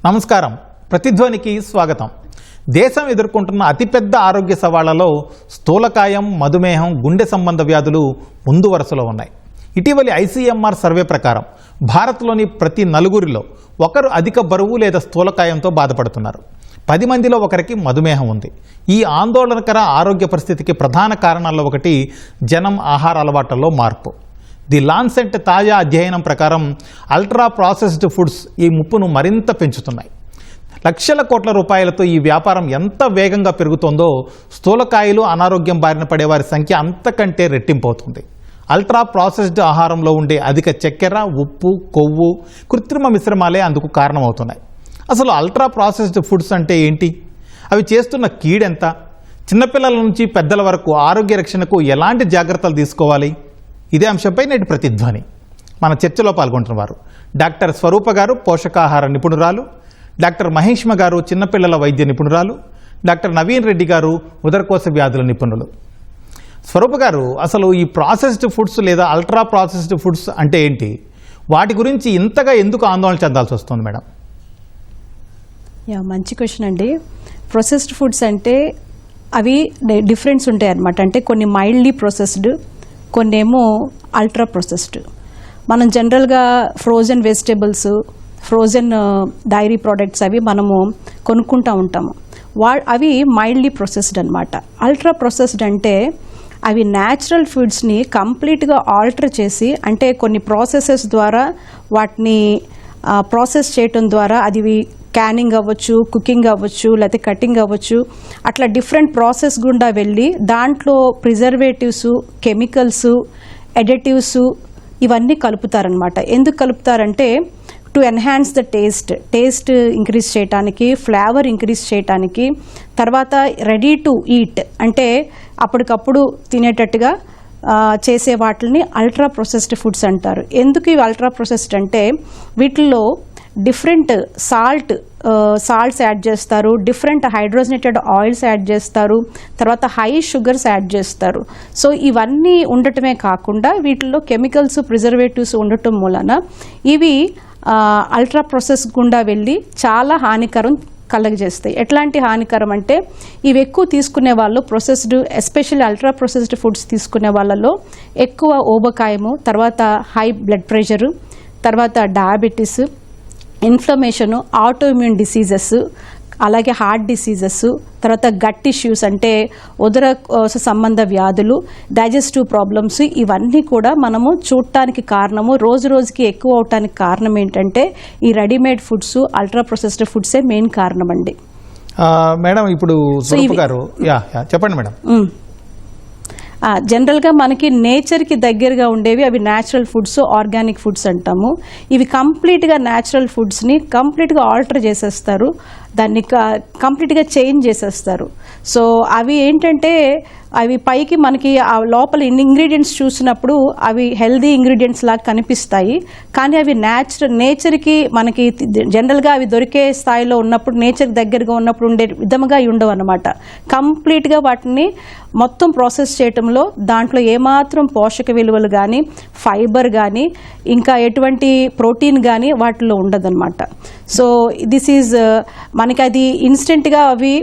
నమస్కారం. ప్రతిధ్వనికి స్వాగతం. దేశం ఎదుర్కొంటున్న అతిపెద్ద ఆరోగ్య సవాళ్లలో స్థూలకాయం, మధుమేహం, గుండె సంబంధ వ్యాధులు ముందు వరుసలో ఉన్నాయి. ఇటీవలి ICMR సర్వే ప్రకారం భారత్లోని ప్రతి నలుగురిలో ఒకరు అధిక బరువు లేదా స్థూలకాయంతో బాధపడుతున్నారు. 10 మందిలో ఒకరికి మధుమేహం ఉంది. ఈ ఆందోళనకర ఆరోగ్య పరిస్థితికి ప్రధాన కారణాల్లో ఒకటి జనం ఆహార అలవాట్లలో మార్పు. ది లాన్సెట్ తాజా అధ్యయనం ప్రకారం అల్ట్రా ప్రాసెస్డ్ ఫుడ్స్ ఈ ముప్పును మరింత పెంచుతున్నాయి. లక్షల కోట్ల రూపాయలతో ఈ వ్యాపారం ఎంత వేగంగా పెరుగుతోందో స్థూలకాయలు, అనారోగ్యం బారిన పడేవారి సంఖ్య అంతకంటే రెట్టింపవుతుంది. అల్ట్రా ప్రాసెస్డ్ ఆహారంలో ఉండే అధిక చక్కెర, ఉప్పు, కొవ్వు, కృత్రిమ మిశ్రమాలే అందుకు కారణమవుతున్నాయి. అసలు అల్ట్రా ప్రాసెస్డ్ ఫుడ్స్ అంటే ఏంటి? అవి చేస్తున్న కీడెంత? చిన్నపిల్లల నుంచి పెద్దల వరకు ఆరోగ్య రక్షణకు ఎలాంటి జాగ్రత్తలు తీసుకోవాలి? ఇదే అంశంపై నేటి ప్రతిధ్వని. మన చర్చలో పాల్గొంటున్న వారు డాక్టర్ స్వరూప గారు, పోషకాహార నిపుణురాలు, డాక్టర్ మహేష్మ గారు, చిన్నపిల్లల వైద్య నిపుణురాలు, డాక్టర్ నవీన్ రెడ్డి గారు, ఉదరకోశ వ్యాధుల నిపుణులు. స్వరూప గారు, అసలు ఈ ప్రాసెస్డ్ ఫుడ్స్ లేదా అల్ట్రా ప్రాసెస్డ్ ఫుడ్స్ అంటే ఏంటి? వాటి గురించి ఇంతగా ఎందుకు ఆందోళన చెందాల్సి వస్తుంది మేడం? మంచి క్వశ్చన్ అండి. ప్రాసెస్డ్ ఫుడ్స్ అంటే అవి డిఫరెన్స్ ఉంటాయి అన్నమాట. అంటే కొన్ని మైల్డ్లీ ప్రాసెస్డ్, కొన్ని ఏమో అల్ట్రా ప్రాసెస్డ్. మనం జనరల్గా frozen vegetables, frozen dairy products అవి మనము కొనుక్కుంటూ ఉంటాము. అవి మైల్డ్లీ ప్రాసెస్డ్ అనమాట. అల్ట్రా ప్రాసెస్డ్ అంటే అవి న్యాచురల్ ఫుడ్స్ని కంప్లీట్గా ఆల్టర్ చేసి, అంటే కొన్ని ప్రాసెసెస్ ద్వారా వాటిని ప్రాసెస్ చేయటం ద్వారా అది క్యానింగ్ అవ్వచ్చు, కుకింగ్ అవ్వచ్చు, లేకపోతే కటింగ్ అవ్వచ్చు, అట్లా డిఫరెంట్ ప్రాసెస్ గుండా వెళ్ళి దాంట్లో ప్రిజర్వేటివ్స్, కెమికల్స్, ఎడిటివ్స్ ఇవన్నీ కలుపుతారనమాట. ఎందుకు కలుపుతారంటే to enhance the taste increase చేయడానికి, ఫ్లేవర్ ఇంక్రీజ్ చేయడానికి, తర్వాత రెడీ టు ఈట్ అంటే అప్పటికప్పుడు తినేటట్టుగా చేసే వాటిని అల్ట్రా ప్రొసెస్డ్ ఫుడ్స్ అంటారు. ఎందుకు ఇవి అల్ట్రా ప్రొసెస్డ్ అంటే వీటిల్లో డిఫరెంట్ సాల్ట్స్ యాడ్ చేస్తారు, డిఫరెంట్ హైడ్రోజనేటెడ్ ఆయిల్స్ యాడ్ చేస్తారు, తర్వాత హై షుగర్స్ యాడ్ చేస్తారు. సో ఇవన్నీ ఉండటమే కాకుండా వీటిల్లో కెమికల్స్, ప్రిజర్వేటివ్స్ ఉండటం మూలన ఇవి అల్ట్రా ప్రాసెస్ గుండా వెళ్ళి చాలా హానికరం కలగజేస్తాయి. ఎట్లాంటి హానికరం అంటే ఇవి ఎక్కువ తీసుకునే వాళ్ళు, processed especially ultra processed foods తీసుకునే వాళ్ళలో ఎక్కువ ఊబకాయము, తర్వాత హై బ్లడ్ ప్రెషరు, తర్వాత డయాబెటీస్, ఇన్ఫ్లమేషను, ఆటోఇమ్యూన్ డిసీజెస్, అలాగే హార్ట్ డిసీజెస్, తర్వాత గట్ ఇష్యూస్ అంటే ఉదర సంబంధ వ్యాధులు, డైజెస్టివ్ ప్రాబ్లమ్స్, ఇవన్నీ కూడా మనము చూడటానికి కారణము, రోజు రోజుకి ఎక్కువ అవటానికి కారణం ఏంటంటే ఈ రెడీమేడ్ ఫుడ్స్, అల్ట్రా ప్రొసెస్డ్ ఫుడ్సే మెయిన్ కారణం అండి. మేడం, ఇప్పుడు చెప్పండి మేడం. జనరల్గా మనకి నేచర్కి దగ్గరగా ఉండేవి అవి న్యాచురల్ ఫుడ్స్, ఆర్గానిక్ ఫుడ్స్ అంటాము. ఇవి కంప్లీట్గా న్యాచురల్ ఫుడ్స్ని కంప్లీట్గా ఆల్టర్ చేసేస్తారు, దాన్ని కంప్లీట్గా చేంజ్ చేసేస్తారు. సో అవి ఏంటంటే అవి పైకి మనకి ఆ లోపల ఇంగ్రీడియంట్స్ చూసినప్పుడు అవి హెల్దీ ఇంగ్రీడియంట్స్ లాగా కనిపిస్తాయి, కానీ అవి నేచర్కి మనకి జనరల్గా అవి దొరికే స్థాయిలో ఉన్నప్పుడు, నేచర్ దగ్గరగా ఉన్నప్పుడు ఉండే విధముగా ఉండవు అన్నమాట. కంప్లీట్గా వాటిని మొత్తం ప్రాసెస్ చేయటంలో దాంట్లో ఏమాత్రం పోషక విలువలు కానీ, ఫైబర్ కానీ, ఇంకా ఎటువంటి ప్రోటీన్ కానీ వాటిలో ఉండదన్నమాట. సో దిస్ ఈజ్ మనకి అది ఇన్స్టెంట్గా అవి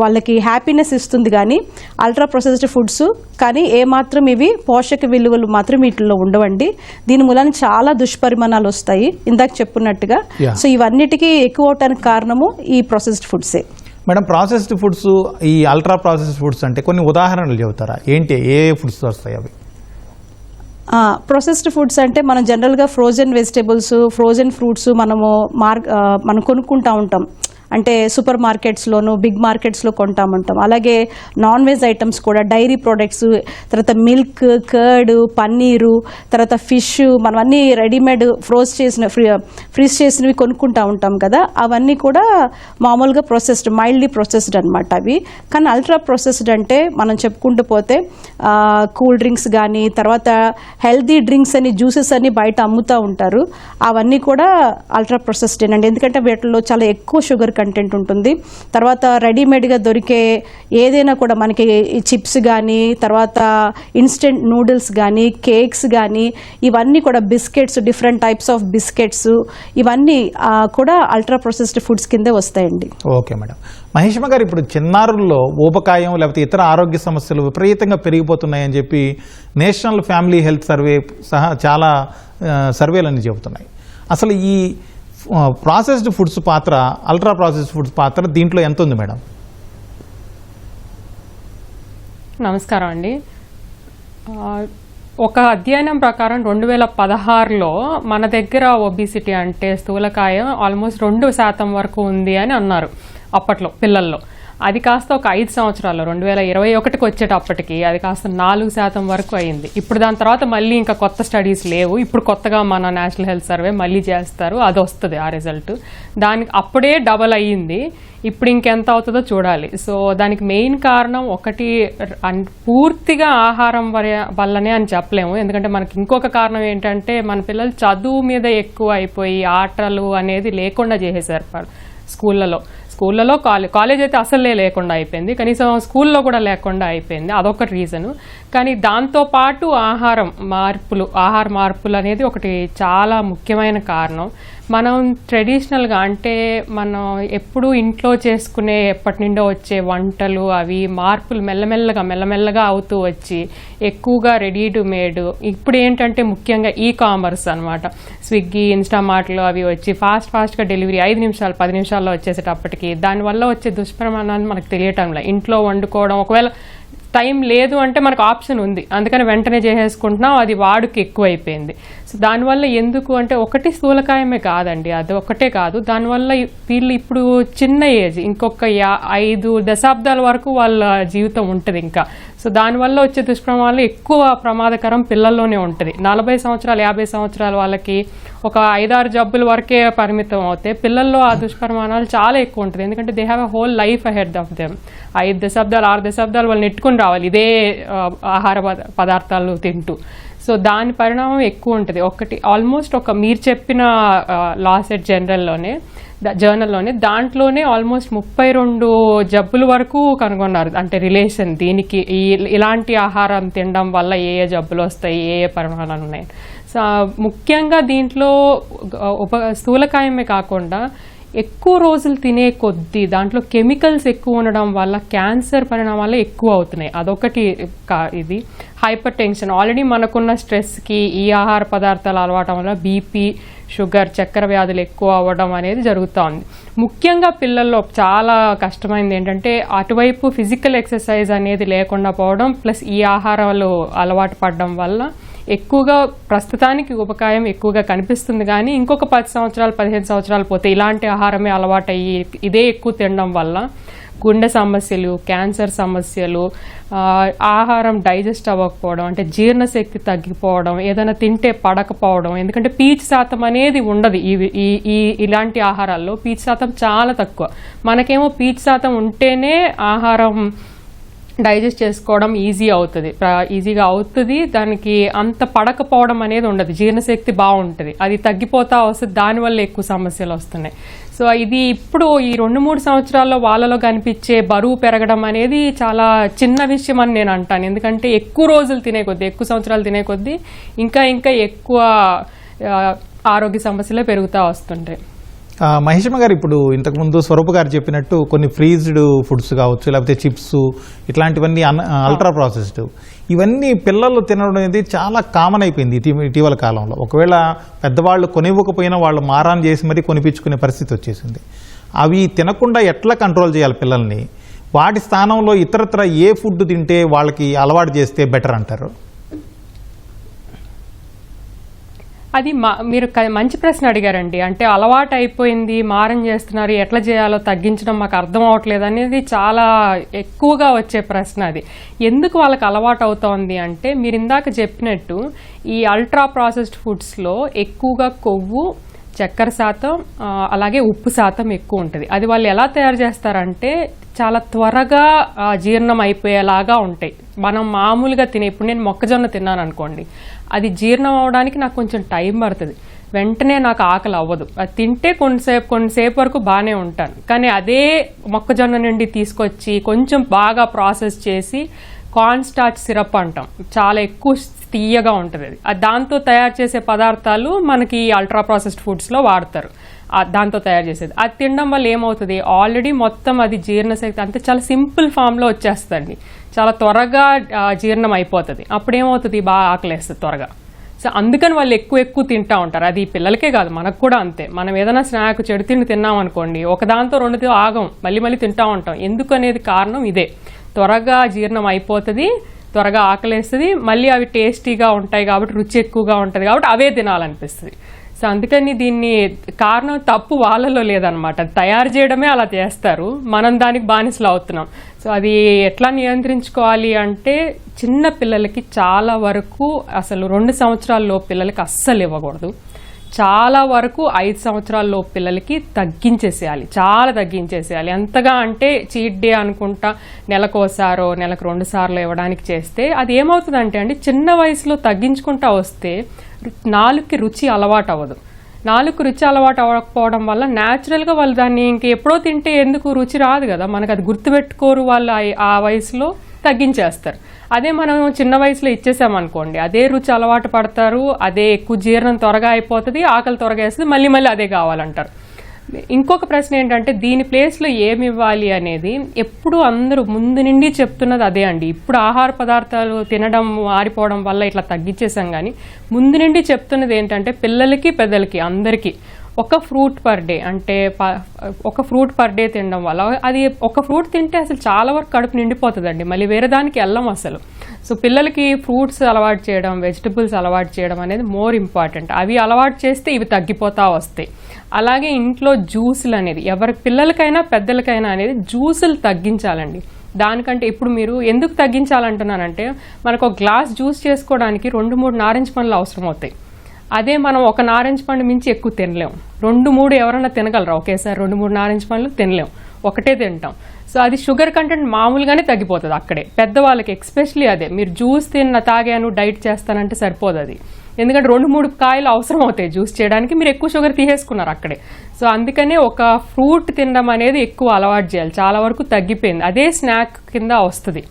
వాళ్ళకి హ్యాపీనెస్ ఇస్తుంది కానీ అల్ట్రా ప్రొసెస్డ్ ఫుడ్స్ కానీ ఏమాత్రం ఇవి పోషక విలువలు మాత్రం వీటిలో ఉండవండి. దీని మూలాన చాలా దుష్పరిమాణాలు వస్తాయి ఇందాక చెప్పున్నట్టుగా. సో ఇవన్నిటికీ ఎక్కువ అవటానికి కారణము ఈ ప్రొసెస్డ్ ఫుడ్సే. మేడం, ప్రాసెస్డ్ ఫుడ్స్, ఈ అల్ట్రా ప్రాసెస్డ్ ఫుడ్స్ అంటే కొన్ని ఉదాహరణలు చెబుతారా? ఏంటి, ఏ ఫుడ్స్ వస్తాయి అవి? ప్రొసెస్డ్ ఫుడ్స్ అంటే మనం జనరల్గా ఫ్రోజన్ వెజిటేబుల్స్, ఫ్రోజన్ ఫ్రూట్స్ మనం కొనుక్కుంటూ ఉంటాం. అంటే సూపర్ మార్కెట్స్లోను, బిగ్ మార్కెట్స్లో కొంటామంటాం. అలాగే నాన్ వెజ్ ఐటమ్స్ కూడా, డైరీ ప్రోడక్ట్స్, తర్వాత మిల్క్, కర్డ్, పన్నీరు, తర్వాత ఫిష్, మనం అన్నీ రెడీమేడ్ ఫ్రీజ్ చేసినవి కొనుక్కుంటూ ఉంటాం కదా. అవన్నీ కూడా మామూలుగా ప్రొసెస్డ్, మైల్డ్లీ ప్రొసెస్డ్ అనమాట అవి. కానీ అల్ట్రా ప్రొసెస్డ్ అంటే మనం చెప్పుకుంటూ పోతే కూల్ డ్రింక్స్ కానీ, తర్వాత హెల్దీ డ్రింక్స్ అని, జ్యూసెస్ అని బయట అమ్ముతూ ఉంటారు. అవన్నీ కూడా అల్ట్రా ప్రొసెస్డ్ అండి. ఎందుకంటే వీటిలో చాలా ఎక్కువ షుగర్ కంటెంట్ ఉంటుంది. తర్వాత రెడీమేడ్గా దొరికే ఏదైనా కూడా మనకి చిప్స్ కానీ, తర్వాత ఇన్స్టెంట్ నూడిల్స్ కానీ, కేక్స్ కానీ, ఇవన్నీ కూడా biscuits, different types of biscuits, ఇవన్నీ కూడా అల్ట్రా ప్రాసెస్డ్ ఫుడ్స్ కిందే వస్తాయండి. Okay madam. మహేష్మ గారు, ఇప్పుడు చిన్నారుల్లో ఊబకాయం లేకపోతే ఇతర ఆరోగ్య సమస్యలు విపరీతంగా పెరిగిపోతున్నాయని చెప్పి నేషనల్ ఫ్యామిలీ హెల్త్ సర్వే సహా చాలా సర్వేలన్నీ చెబుతున్నాయి. అసలు ఈ ప్రాసెస్డ్ ఫుడ్స్ పాత్ర, అల్ట్రా ప్రాసెస్డ్ ఫుడ్స్ పాత్ర దీంట్లో ఎంత ఉంది మేడం? నమస్కారం అండి. ఒక అధ్యయనం ప్రకారం 2016లో మన దగ్గర ఒబిసిటీ అంటే స్థూలకాయం ఆల్మోస్ట్ 2% వరకు ఉంది అని అన్నారు అప్పట్లో పిల్లల్లో. అది కాస్త ఒక 5 సంవత్సరాల్లో 2021కి వచ్చేటప్పటికి అది కాస్త 4% వరకు అయింది. ఇప్పుడు దాని తర్వాత మళ్ళీ ఇంకా కొత్త స్టడీస్ లేవు. ఇప్పుడు కొత్తగా మన నేషనల్ హెల్త్ సర్వే మళ్ళీ చేస్తారు, అది వస్తుంది ఆ రిజల్ట్. దానికి అప్పుడే డబల్ అయ్యింది, ఇప్పుడు ఇంకెంత అవుతుందో చూడాలి. సో దానికి మెయిన్ కారణం ఒకటి పూర్తిగా ఆహారం వల్లనే అని చెప్పలేము. ఎందుకంటే మనకి ఇంకొక కారణం ఏంటంటే మన పిల్లలు చదువు మీద ఎక్కువ అయిపోయి ఆటలు అనేది లేకుండా చేసేసారు స్కూళ్ళలో. కాలేజ్ అయితే అసలే లేకుండా అయిపోయింది, కనీసం స్కూల్లో కూడా లేకుండా అయిపోయింది, అదొకటి రీజను. కానీ దాంతోపాటు ఆహార మార్పులు అనేది ఒకటి చాలా ముఖ్యమైన కారణం. మనం ట్రెడిషనల్గా అంటే మనం ఎప్పుడూ ఇంట్లో చేసుకునే ఎప్పటి నుండో వచ్చే వంటలు అవి మార్పులు మెల్లమెల్లగా అవుతూ వచ్చి ఎక్కువగా రెడీ టు మేడ్, ఇప్పుడు ఏంటంటే ముఖ్యంగా కామర్స్ అనమాట, స్విగ్గీ, ఇన్స్టామార్ట్లు అవి వచ్చి ఫాస్ట్గా డెలివరీ 5 నిమిషాలు 10 నిమిషాల్లో వచ్చేసేటప్పటికి దానివల్ల వచ్చే దుష్పరిణామాలు మనకు తెలియటంలో. ఇంట్లో వండుకోవడం, ఒకవేళ టైం లేదు అంటే మనకు ఆప్షన్ ఉంది, అందుకని వెంటనే చేసేసుకుంటున్నాం, అది వాడుకి ఎక్కువైపోయింది. సో దానివల్ల ఎందుకు అంటే ఒకటి స్థూలకాయమే కాదండి, అది ఒకటే కాదు, దానివల్ల వీళ్ళు ఇప్పుడు చిన్న ఏజ్, ఇంకొక 5 దశాబ్దాల వరకు వాళ్ళ జీవితం ఉంటుంది ఇంకా. సో దానివల్ల వచ్చే దుష్ప్రమాదాలు ఎక్కువ ప్రమాదకరం పిల్లల్లోనే ఉంటుంది. 40 సంవత్సరాలు 50 సంవత్సరాల వాళ్ళకి ఒక 5-6 జబ్బుల వరకే పరిమితం అవుతాయి, పిల్లల్లో ఆ దుష్పరిమాణాలు చాలా ఎక్కువ ఉంటుంది. ఎందుకంటే they have a whole life ahead of them. 5 దశాబ్దాలు 6 దశాబ్దాలు వాళ్ళు నెట్టుకుని రావాలి ఇదే ఆహార పదార్థాలు తింటూ. సో దాని పరిణామం ఎక్కువ ఉంటుంది. ఒకటి ఆల్మోస్ట్ మీరు చెప్పిన లాసెట్ జర్నల్లోనే దాంట్లోనే ఆల్మోస్ట్ 32 జబ్బుల వరకు కనుగొన్నారు. అంటే రిలేషన్ దీనికి ఇలాంటి ఆహారం తినడం వల్ల ఏ జబ్బులు వస్తాయి, ఏ పరిణామాలు ఉన్నాయి. సో ముఖ్యంగా దీంట్లో స్థూలకాయమే కాకుండా ఎక్కువ రోజులు తినే కొద్దీ దాంట్లో కెమికల్స్ ఎక్కువ ఉండడం వల్ల క్యాన్సర్ పరిణామాలు ఎక్కువ అవుతున్నాయి. అదొకటి. ఇది హైపర్ టెన్షన్, ఆల్రెడీ మనకున్న స్ట్రెస్కి ఈ ఆహార పదార్థాలు అలవాటం వల్ల బీపీ, షుగర్, చక్కెర వ్యాధులు ఎక్కువ అవ్వడం అనేది జరుగుతూ ఉంది. ముఖ్యంగా పిల్లల్లో చాలా కష్టమైంది ఏంటంటే అటువైపు ఫిజికల్ ఎక్సర్సైజ్ అనేది లేకుండా పోవడం, ప్లస్ ఈ ఆహారాలు అలవాటు పడడం వల్ల ఎక్కువగా ప్రస్తుతానికి ఉపకాయం ఎక్కువగా కనిపిస్తుంది. కానీ ఇంకొక 10 సంవత్సరాలు 15 సంవత్సరాలు పోతే ఇలాంటి ఆహారమే అలవాటయ్యి ఇదే ఎక్కువ తినడం వల్ల గుండె సమస్యలు, క్యాన్సర్ సమస్యలు, ఆహారం డైజెస్ట్ అవ్వకపోవడం, అంటే జీర్ణశక్తి తగ్గిపోవడం, ఏదైనా తింటే పడకపోవడం. ఎందుకంటే పీచు శాతం అనేది ఉండదు ఇలాంటి ఆహారాల్లో, పీచు శాతం చాలా తక్కువ. మనకేమో పీచు శాతం ఉంటేనే ఆహారం డైజెస్ట్ చేసుకోవడం ఈజీగా అవుతుంది, దానికి అంత పడకపోవడం అనేది ఉండదు, జీర్ణశక్తి బాగుంటుంది, అది తగ్గిపోతా వస్తుంది, దానివల్ల ఎక్కువ సమస్యలు వస్తున్నాయి. సో ఇది ఇప్పుడు ఈ 2-3 సంవత్సరాల్లో వాళ్ళలో కనిపించే బరువు పెరగడం అనేది చాలా చిన్న విషయం అని నేను అంటాను. ఎందుకంటే ఎక్కువ రోజులు తినే కొద్దీ, ఎక్కువ సంవత్సరాలు తినే కొద్దీ ఇంకా ఎక్కువ ఆరోగ్య సమస్యలే పెరుగుతూ వస్తుంటాయి. మహేష్మ గారు, ఇప్పుడు ఇంతకుముందు స్వరూప్ గారు చెప్పినట్టు కొన్ని ఫ్రీజ్డ్ ఫుడ్స్ కావచ్చు, లేకపోతే చిప్స్, ఇట్లాంటివన్నీ అల్ట్రా ప్రాసెస్డ్, ఇవన్నీ పిల్లలు తినడం అనేది చాలా కామన్ అయిపోయింది ఇటీవల కాలంలో. ఒకవేళ పెద్దవాళ్ళు కొనివ్వకపోయినా వాళ్ళు మారాన్ చేసి మరీ కొనిపించుకునే పరిస్థితి వచ్చేసింది. అవి తినకుండా ఎట్లా కంట్రోల్ చేయాలి పిల్లల్ని? వాటి స్థానంలో ఇతరత్ర ఏ ఫుడ్ తింటే వాళ్ళకి అలవాటు చేస్తే బెటర్ అంటారు? అది మీరు మంచి ప్రశ్న అడిగారండి. అంటే అలవాటు అయిపోయింది, మారం చేస్తున్నారు, ఎట్లా చేయాలో తగ్గించడం మాకు అర్థం అవ్వట్లేదు అనేది చాలా ఎక్కువగా వచ్చే ప్రశ్న. అది ఎందుకు వాళ్ళకి అలవాటు అవుతోంది అంటే మీరు ఇందాక చెప్పినట్టు ఈ అల్ట్రా ప్రాసెస్డ్ ఫుడ్స్లో ఎక్కువగా కొవ్వు, చక్కెర శాతం, అలాగే ఉప్పు శాతం ఎక్కువ ఉంటుంది. అది వాళ్ళు ఎలా తయారు చేస్తారంటే చాలా త్వరగా జీర్ణం అయిపోయేలాగా ఉంటాయి. మనం మామూలుగా ఇప్పుడు నేను మొక్కజొన్న తిన్నాను అనుకోండి, అది జీర్ణం అవడానికి నాకు కొంచెం టైం పడుతుంది. వెంటనే నాకు ఆకలి అవ్వదు. అది తింటే కొంతసేపు వరకు బాగానే ఉంటాను. కానీ అదే మొక్కజొన్న నుండి తీసుకొచ్చి కొంచెం బాగా ప్రాసెస్ చేసి కార్న్ స్టార్చ్ సిరప్ అంటాం, చాలా ఎక్కువ తీయగా ఉంటుంది అది. దాంతో తయారు చేసే పదార్థాలు మనకి అల్ట్రా ప్రాసెస్డ్ ఫుడ్స్లో వాడతారు. దాంతో తయారు చేసేది అది తినడం వల్ల ఏమవుతుంది, ఆల్రెడీ మొత్తం అది జీర్ణశక్తి అంతే చాలా సింపుల్ ఫామ్లో వచ్చేస్తుంది, చాలా త్వరగా జీర్ణం అయిపోతుంది. అప్పుడు ఏమవుతుంది, బాగా ఆకలేస్తుంది త్వరగా. సో అందుకని వాళ్ళు ఎక్కువ తింటూ ఉంటారు. అది పిల్లలకే కాదు, మనకు కూడా అంతే. మనం ఏదైనా స్నాక్ చెడు తిండి తిన్నాం అనుకోండి, ఒకదాంతో రెండుతో ఆగం, మళ్ళీ తింటూ ఉంటాం. ఎందుకు అనేది కారణం ఇదే, త్వరగా జీర్ణం అయిపోతుంది, త్వరగా ఆకలేస్తుంది, మళ్ళీ అవి టేస్టీగా ఉంటాయి కాబట్టి, రుచి ఎక్కువగా ఉంటుంది కాబట్టి అవే తినాలనిపిస్తుంది. సో అందుకని దీన్ని కారణం తప్పు వాళ్ళలో లేదనమాట, తయారు చేయడమే అలా చేస్తారు, మనం దానికి బానిసలు అవుతున్నాం. సో అది ఎట్లా నియంత్రించుకోవాలి అంటే, చిన్న పిల్లలకి చాలా వరకు అసలు 2 సంవత్సరాల పిల్లలకి అస్సలు ఇవ్వకూడదు. చాలా వరకు 5 సంవత్సరాల పిల్లలకి తగ్గించేసేయాలి, చాలా తగ్గించేసేయాలి. ఎంతగా అంటే చీట్ డే అనుకుంటా నెలకోసారో నెలకు 2 సార్లు ఇవ్వడానికి చేస్తే అది ఏమవుతుందంటే అండి, చిన్న వయసులో తగ్గించుకుంటా వస్తే నాలుగుకి రుచి అలవాటు అవ్వదు. నాలుగు రుచి అలవాటు అవ్వకపోవడం వల్ల న్యాచురల్గా వాళ్ళు దాన్ని ఇంక ఎప్పుడో తింటే ఎందుకు రుచి రాదు కదా, మనకు అది గుర్తుపెట్టుకోరు వాళ్ళు, ఆ వయసులో తగ్గించేస్తారు. అదే మనం చిన్న వయసులో ఇచ్చేసామనుకోండి, అదే రుచి అలవాటు పడతారు, అదే ఎక్కువ జీర్ణం త్వరగా అయిపోతుంది, ఆకలి త్వరగా వేస్తుంది, మళ్ళీ అదే కావాలంటారు. ఇంకొక ప్రశ్న ఏంటంటే, దీని ప్లేస్లో ఏమి ఇవ్వాలి అనేది ఎప్పుడు అందరూ ముందు నుండి చెప్తున్నది అదే అండి. ఇప్పుడు ఆహార పదార్థాలు తినడం మారిపోవడం వల్ల ఇట్లా తగ్గించేసాం, కానీ ముందు నుండి చెప్తున్నది ఏంటంటే, పిల్లలకి పెద్దలకి అందరికీ ఒక ఫ్రూట్ పర్ డే, అంటే ఒక ఫ్రూట్ పర్ డే తినడం వల్ల, అది ఒక ఫ్రూట్ తింటే అసలు చాలా వరకు కడుపు నిండిపోతుందండి, మళ్ళీ వేరే దానికి వెళ్ళం అసలు. సో పిల్లలకి ఫ్రూట్స్ అలవాటు చేయడం, వెజిటబుల్స్ అలవాటు చేయడం అనేది మోర్ ఇంపార్టెంట్. అవి అలవాటు చేస్తే ఇవి తగ్గిపోతా వస్తాయి. అలాగే ఇంట్లో జ్యూసులు అనేది ఎవరికి పిల్లలకైనా పెద్దలకైనా అనేది జ్యూసులు తగ్గించాలండి. దానికంటే ఇప్పుడు మీరు ఎందుకు తగ్గించాలంటున్నానంటే, మనకు ఒక గ్లాస్ జ్యూస్ చేసుకోవడానికి 2-3 నారింజ పండ్లు అవసరం అవుతాయి. అదే మనం ఒక నారింజ పండు మించి ఎక్కువ తినలేం. 2-3 ఎవరన్నా తినగలరా ఒకేసారి? 2-3 నారింజ పండ్లు తినలేం, ఒకటే తింటాం. సో అది షుగర్ కంటెంట్ మామూలుగానే తగ్గిపోతుంది అక్కడే. పెద్దవాళ్ళకి ఎక్స్పెషలీ అదే, మీరు జ్యూస్ తాగాను డైట్ చేస్తానంటే సరిపోదు అది, ఎందుకంటే 2-3 కాయలు అవసరం అవుతాయి జ్యూస్ చేయడానికి, మీరు ఎక్కువ షుగర్ తీసేసుకున్నారు అక్కడే. సో అందుకనే ఒక ఫ్రూట్ తినడం అనేది ఎక్కువ అలవాటు చేయాలి, చాలా వరకు తగ్గిపోయింది, అదే స్నాక్ కింద వస్తుంది.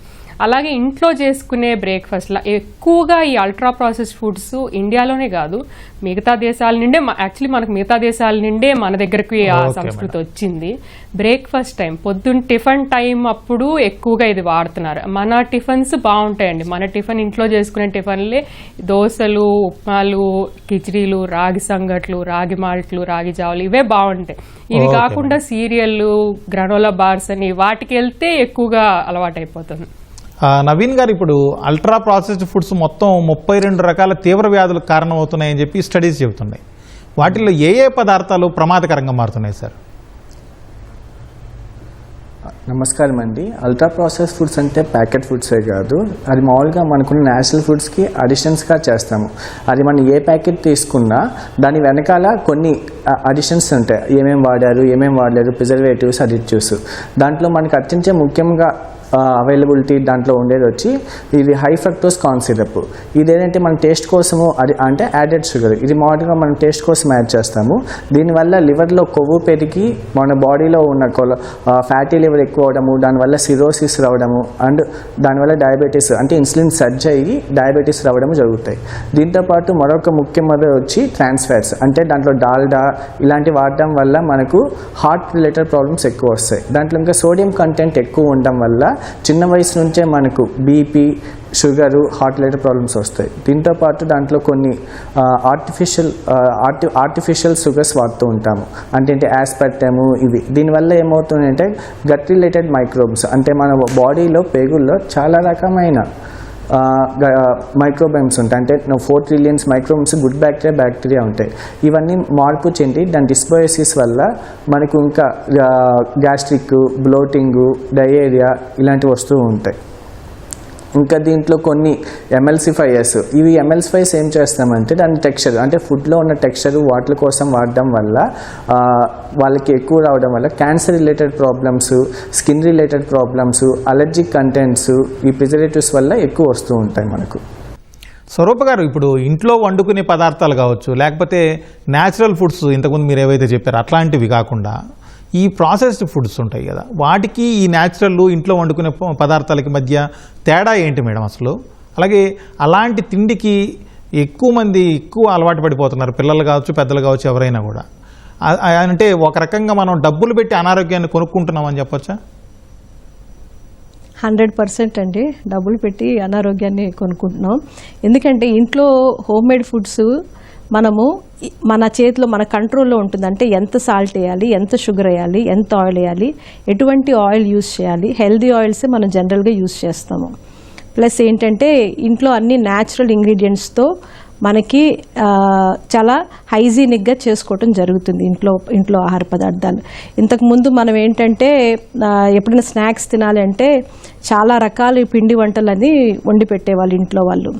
అలాగే ఇంట్లో చేసుకునే బ్రేక్ఫాస్ట్లో ఎక్కువగా ఈ అల్ట్రా ప్రాసెస్డ్ ఫుడ్స్ ఇండియాలోనే కాదు, మిగతా దేశాల నుండే, యాక్చువల్లీ మనకు మిగతా దేశాల నుండే మన దగ్గరికి ఆ సంస్కృతి వచ్చింది. బ్రేక్ఫాస్ట్ టైం, పొద్దున్న టిఫిన్ టైం అప్పుడు ఎక్కువగా ఇది వాడుతున్నారు. మన టిఫిన్స్ బాగుంటాయండి, మన టిఫిన్ ఇంట్లో చేసుకునే టిఫిన్లే దోశలు, ఉప్మాలు, కిచిడీలు, రాగి సంగట్లు, రాగి మాల్ట్లు, రాగి జావలు, ఇవే బాగుంటాయి. ఇవి కాకుండా సీరియళ్ళు, గ్రానోలా బార్స్ అని వాటికి వెళ్తే ఎక్కువగా అలవాటు అయిపోతుంది. నవీన్ గారు, ఇప్పుడు అల్ట్రా ప్రాసెస్డ్ ఫుడ్స్ మొత్తం 32 రకాల తీవ్ర వ్యాధులకు కారణమవుతున్నాయని చెప్పి స్టడీస్ చెబుతున్నాయి. వాటిల్లో ఏ పదార్థాలు ప్రమాదకరంగా మారుతున్నాయి సార్? నమస్కారం అండి. అల్ట్రా ప్రాసెస్ ఫుడ్స్ అంటే ప్యాకెట్ ఫుడ్సే కాదు, అది మామూలుగా మనకున్న నేచురల్ ఫుడ్స్కి అడిషన్స్గా చేస్తాము. అది మనం ఏ ప్యాకెట్ తీసుకున్నా దాని వెనకాల కొన్ని అడిషన్స్ ఉంటాయి, ఏమేమి వాడారు, ఏమేమి వాడలేదు, ప్రిజర్వేటివ్స్, అడిటివ్స్. దాంట్లో మనకు అత్యంత ముఖ్యంగా అవైలబిలిటీ దాంట్లో ఉండేది వచ్చి ఇది హై ఫ్రక్టోస్ కార్న్ సిరప్. ఇదేంటంటే మన టేస్ట్ కోసము, అది అంటే యాడెడ్ షుగర్, ఇది మామూలుగా మనం టేస్ట్ కోసం యాడ్ చేస్తాము. దీనివల్ల లివర్లో కొవ్వు పెరిగి మన బాడీలో ఉన్న ఫ్యాటీ లివర్ ఎక్కువ అవడము, దానివల్ల సిరోసిస్ రావడము, అండ్ దానివల్ల డయాబెటీస్ అంటే ఇన్సులిన్ సర్జ్ అయ్యి డయాబెటీస్ రావడము జరుగుతాయి. దీంతోపాటు మరొక ముఖ్యమైనది వచ్చి ట్రాన్స్ ఫ్యాట్స్, అంటే దాంట్లో డాల్డా ఇలాంటివి వాడటం వల్ల మనకు హార్ట్ రిలేటెడ్ ప్రాబ్లమ్స్ ఎక్కువ వస్తాయి. దాంట్లో ఇంకా సోడియం కంటెంట్ ఎక్కువ ఉండడం వల్ల చిన్న వయసు నుంచే మనకు BP, sugar, heart related problems వస్తాయి. దీంతోపాటు దాంట్లో కొన్ని ఆర్టిఫిషియల్ షుగర్స్ వాడుతూ ఉంటాము, అంటే యాస్పర్టము, ఇవి. దీనివల్ల ఏమవుతుందంటే గట్ రిలేటెడ్ మైక్రోబ్స్, అంటే మన బాడీలో పేగుల్లో చాలా రకమైన మైక్రోబైమ్స్ ఉంటాయి, అంటే 4 ట్రిలియన్స్ మైక్రోబైమ్స్, గుడ్ బ్యాక్టీరియా ఉంటాయి. ఇవన్నీ మార్పు చెంది దాని డిస్బయోసిస్ వల్ల మనకు ఇంకా గ్యాస్ట్రిక్, బ్లోటింగ్, డయేరియా ఇలాంటివి వస్తూ ఉంటాయి. ఇంకా దీంట్లో కొన్ని ఎమ్ఎల్సిఫైయర్స్, ఇవి ఎమ్ఎల్సిఫైయర్స్ ఏం చేస్తామంటే దాని టెక్స్చర్, అంటే ఫుడ్లో ఉన్న టెక్స్చర్ వాటి కోసం వాడడం వల్ల వాళ్ళకి ఎక్కువ రావడం వల్ల cancer related problems, skin related problems, allergic contents ఈ ప్రిజర్వేటివ్స్ వల్ల ఎక్కువ వస్తూ ఉంటాయి మనకు. స్వరూప గారు, ఇప్పుడు ఇంట్లో వండుకునే పదార్థాలు కావచ్చు, లేకపోతే న్యాచురల్ ఫుడ్స్ ఇంతకుముందు మీరు ఏవైతే చెప్పారో అట్లాంటివి కాకుండా ఈ ప్రాసెస్డ్ ఫుడ్స్ ఉంటాయి కదా, వాటికి ఈ న్యాచురల్ ఇంట్లో వండుకునే పదార్థాలకి మధ్య తేడా ఏంటి మేడం అసలు? అలాగే అలాంటి తిండికి ఎక్కువ అలవాటు పడిపోతున్నారు, పిల్లలు కావచ్చు, పెద్దలు కావచ్చు, ఎవరైనా కూడా. అంటే ఒక రకంగా మనం డబ్బులు పెట్టి అనారోగ్యాన్ని కొనుక్కుంటున్నామని చెప్పొచ్చా? 100% అండి, డబ్బులు పెట్టి అనారోగ్యాన్ని కొనుక్కుంటున్నాం. ఎందుకంటే ఇంట్లో హోమ్ మేడ్ ఫుడ్స్ మనము మన చేతిలో, మన కంట్రోల్లో ఉంటుంది. అంటే ఎంత సాల్ట్ వేయాలి, ఎంత షుగర్ వేయాలి, ఎంత ఆయిల్ వేయాలి, ఎటువంటి ఆయిల్ యూస్ చేయాలి, హెల్దీ ఆయిల్సే మనం జనరల్గా యూస్ చేస్తాము. ప్లస్ ఏంటంటే ఇంట్లో అన్ని న్యాచురల్ ఇంగ్రీడియంట్స్తో మనకి చాలా హైజీనిక్గా చేసుకోవటం జరుగుతుంది ఇంట్లో ఆహార పదార్థాలు. ఇంతకుముందు మనం ఏంటంటే ఎప్పుడైనా స్నాక్స్ తినాలి అంటే చాలా రకాల పిండి వంటలని వండి పెట్టేవాళ్ళు ఇంట్లో వాళ్ళు.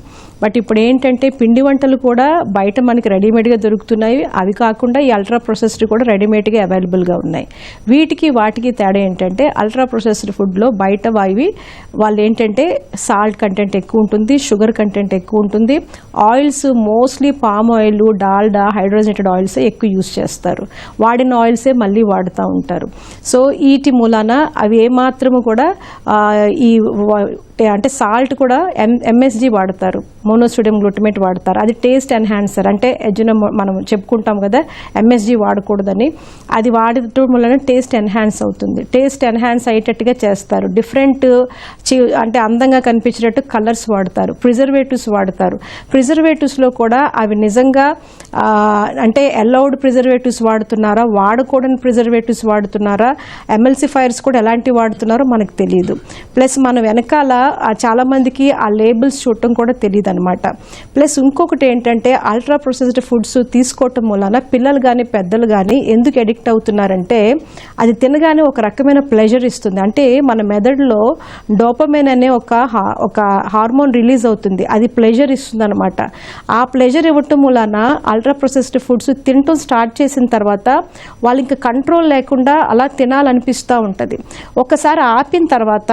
బట్ ఇప్పుడు ఏంటంటే పిండి వంటలు కూడా బయట మనకి రెడీమేడ్గా దొరుకుతున్నాయి. అవి కాకుండా ఈ అల్ట్రా ప్రొసెస్డ్ కూడా రెడీమేడ్గా అవైలబుల్గా ఉన్నాయి. వాటికి తేడా ఏంటంటే అల్ట్రా ప్రొసెస్డ్ ఫుడ్లో బయట వాళ్ళు ఏంటంటే సాల్ట్ కంటెంట్ ఎక్కువ ఉంటుంది, షుగర్ కంటెంట్ ఎక్కువ ఉంటుంది, oils mostly palm oil, Dalda, hydrogenated ఆయిల్సే ఎక్కువ యూస్ చేస్తారు. వాడిన ఆయిల్సే మళ్ళీ వాడుతూ ఉంటారు. సో వీటి మూలాన అవి ఏమాత్రము కూడా అంటే సాల్ట్ కూడా ఎంఎస్జి వాడతారు, మోనోసోడియం గ్లూటమేట్ వాడతారు. అది టేస్ట్ ఎన్హాన్సర్. అంటే మనం చెప్పుకుంటాం కదా ఎంఎస్జి వాడకూడదని, అది వాడటం వలన టేస్ట్ ఎన్హాన్స్ అవుతుంది. టేస్ట్ ఎన్హాన్స్ అయ్యేటట్టుగా చేస్తారు. డిఫరెంట్ అంటే అందంగా కనిపించేటట్టు కలర్స్ వాడతారు, ప్రిజర్వేటివ్స్ వాడతారు. ప్రిజర్వేటివ్స్లో కూడా అవి నిజంగా అంటే అలౌడ్ ప్రిజర్వేటివ్స్ వాడుతున్నారా, వాడకూడని ప్రిజర్వేటివ్స్ వాడుతున్నారా, ఎమ్ఎల్సిఫైర్స్ కూడా ఎలాంటివి వాడుతున్నారో మనకు తెలియదు. ప్లస్ మన వెనకాల చాలా మందికి ఆ లేబుల్స్ చూడటం కూడా తెలియదు అనమాట. ప్లస్ ఇంకొకటి ఏంటంటే అల్ట్రా ప్రొసెస్డ్ ఫుడ్స్ తీసుకోవటం వలన పిల్లలు కానీ పెద్దలు కానీ ఎందుకు ఎడిక్ట్ అవుతున్నారంటే అది తినగానే ఒక రకమైన ప్లెజర్ ఇస్తుంది. అంటే మన మెదడులో డోపమైన్ అనే ఒక హార్మోన్ రిలీజ్ అవుతుంది, అది ప్లెజర్ ఇస్తుంది అనమాట. ఆ ప్లెజర్ ఇవ్వటం వలన అల్ట్రా ప్రొసెస్డ్ ఫుడ్స్ తినటం స్టార్ట్ చేసిన తర్వాత వాళ్ళు ఇంకా కంట్రోల్ లేకుండా అలా తినాలనిపిస్తూ ఉంటుంది. ఒకసారి ఆపిన తర్వాత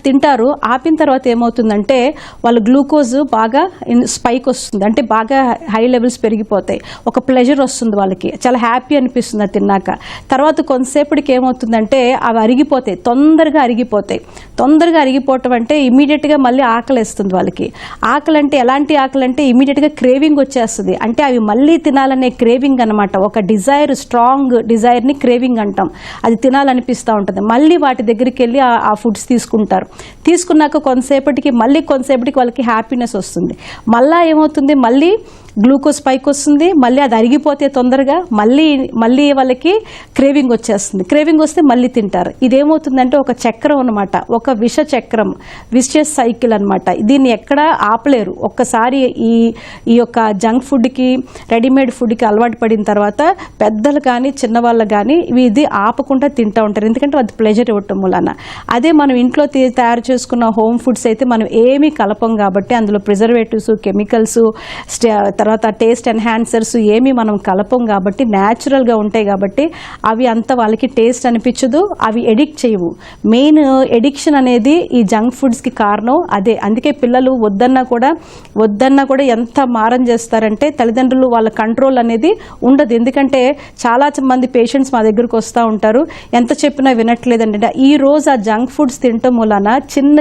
తింటారు. ఆపిన తర్వాత ఏమవుతుందంటే వాళ్ళ గ్లూకోజ్ బాగా స్పైక్ వస్తుంది, అంటే బాగా హై లెవెల్స్ పెరిగిపోతాయి. ఒక ప్లెజర్ వస్తుంది, వాళ్ళకి చాలా హ్యాపీ అనిపిస్తుంది అది తిన్నాక. తర్వాత కొంతసేపటికి ఏమవుతుందంటే అవి అరిగిపోతాయి, తొందరగా అరిగిపోవటం అంటే ఇమీడియట్గా మళ్ళీ ఆకలి వేస్తుంది వాళ్ళకి. ఆకలి అంటే ఎలాంటి ఆకలి అంటే ఇమీడియట్గా క్రేవింగ్ వచ్చేస్తుంది. అంటే అవి మళ్ళీ తినాలనే క్రేవింగ్ అనమాట. ఒక డిజైర్, స్ట్రాంగ్ డిజైర్ని క్రేవింగ్ అంటాం. అది తినాలనిపిస్తూ ఉంటుంది. మళ్ళీ వాటి దగ్గరికి వెళ్ళి ఆ ఫుడ్స్ తీసుకున్నాక కొంతసేపటికి వాళ్ళకి హ్యాపీనెస్ వస్తుంది. మళ్ళీ ఏమవుతుంది, మళ్ళీ గ్లూకోజ్ స్పైక్ వస్తుంది, మళ్ళీ అది అరిగిపోతే తొందరగా మళ్ళీ వాళ్ళకి క్రేవింగ్ వచ్చేస్తుంది. క్రేవింగ్ వస్తే మళ్ళీ తింటారు. ఇదేమవుతుందంటే ఒక చక్రం అనమాట, ఒక విష చక్రం, విషియస్ సైకిల్ అనమాట. దీన్ని ఎక్కడ ఆపలేరు. ఒక్కసారి ఈ యొక్క జంక్ ఫుడ్కి, రెడీమేడ్ ఫుడ్కి అలవాటు పడిన తర్వాత పెద్దలు కానీ చిన్నవాళ్ళు కానీ ఇది ఆపకుండా తింటూ ఉంటారు. ఎందుకంటే అది ప్లెజర్ ఇవ్వటం వలన. అదే మనం ఇంట్లో తయారు చేసుకున్న హోమ్ ఫుడ్స్ అయితే మనం ఏమీ కలపం కాబట్టి అందులో ప్రిజర్వేటివ్స్, కెమికల్స్, తర్వాత టేస్ట్ ఎన్హాన్సర్స్ ఏమీ మనం కలపం కాబట్టి న్యాచురల్గా ఉంటాయి కాబట్టి అవి అంత వాళ్ళకి టేస్ట్ అనిపించదు, అవి ఎడిక్ట్ చేయవు. మెయిన్ ఎడిక్షన్ అనేది ఈ జంక్ ఫుడ్స్కి కారణం అదే. అందుకే పిల్లలు వద్దన్నా కూడా ఎంత మారం చేస్తారంటే తల్లిదండ్రులు వాళ్ళ కంట్రోల్ అనేది ఉండదు. ఎందుకంటే చాలా మంది పేషెంట్స్ మా దగ్గరకు వస్తూ ఉంటారు, ఎంత చెప్పినా వినట్లేదండి. ఈ రోజు ఆ జంక్ ఫుడ్స్ తినటం వలన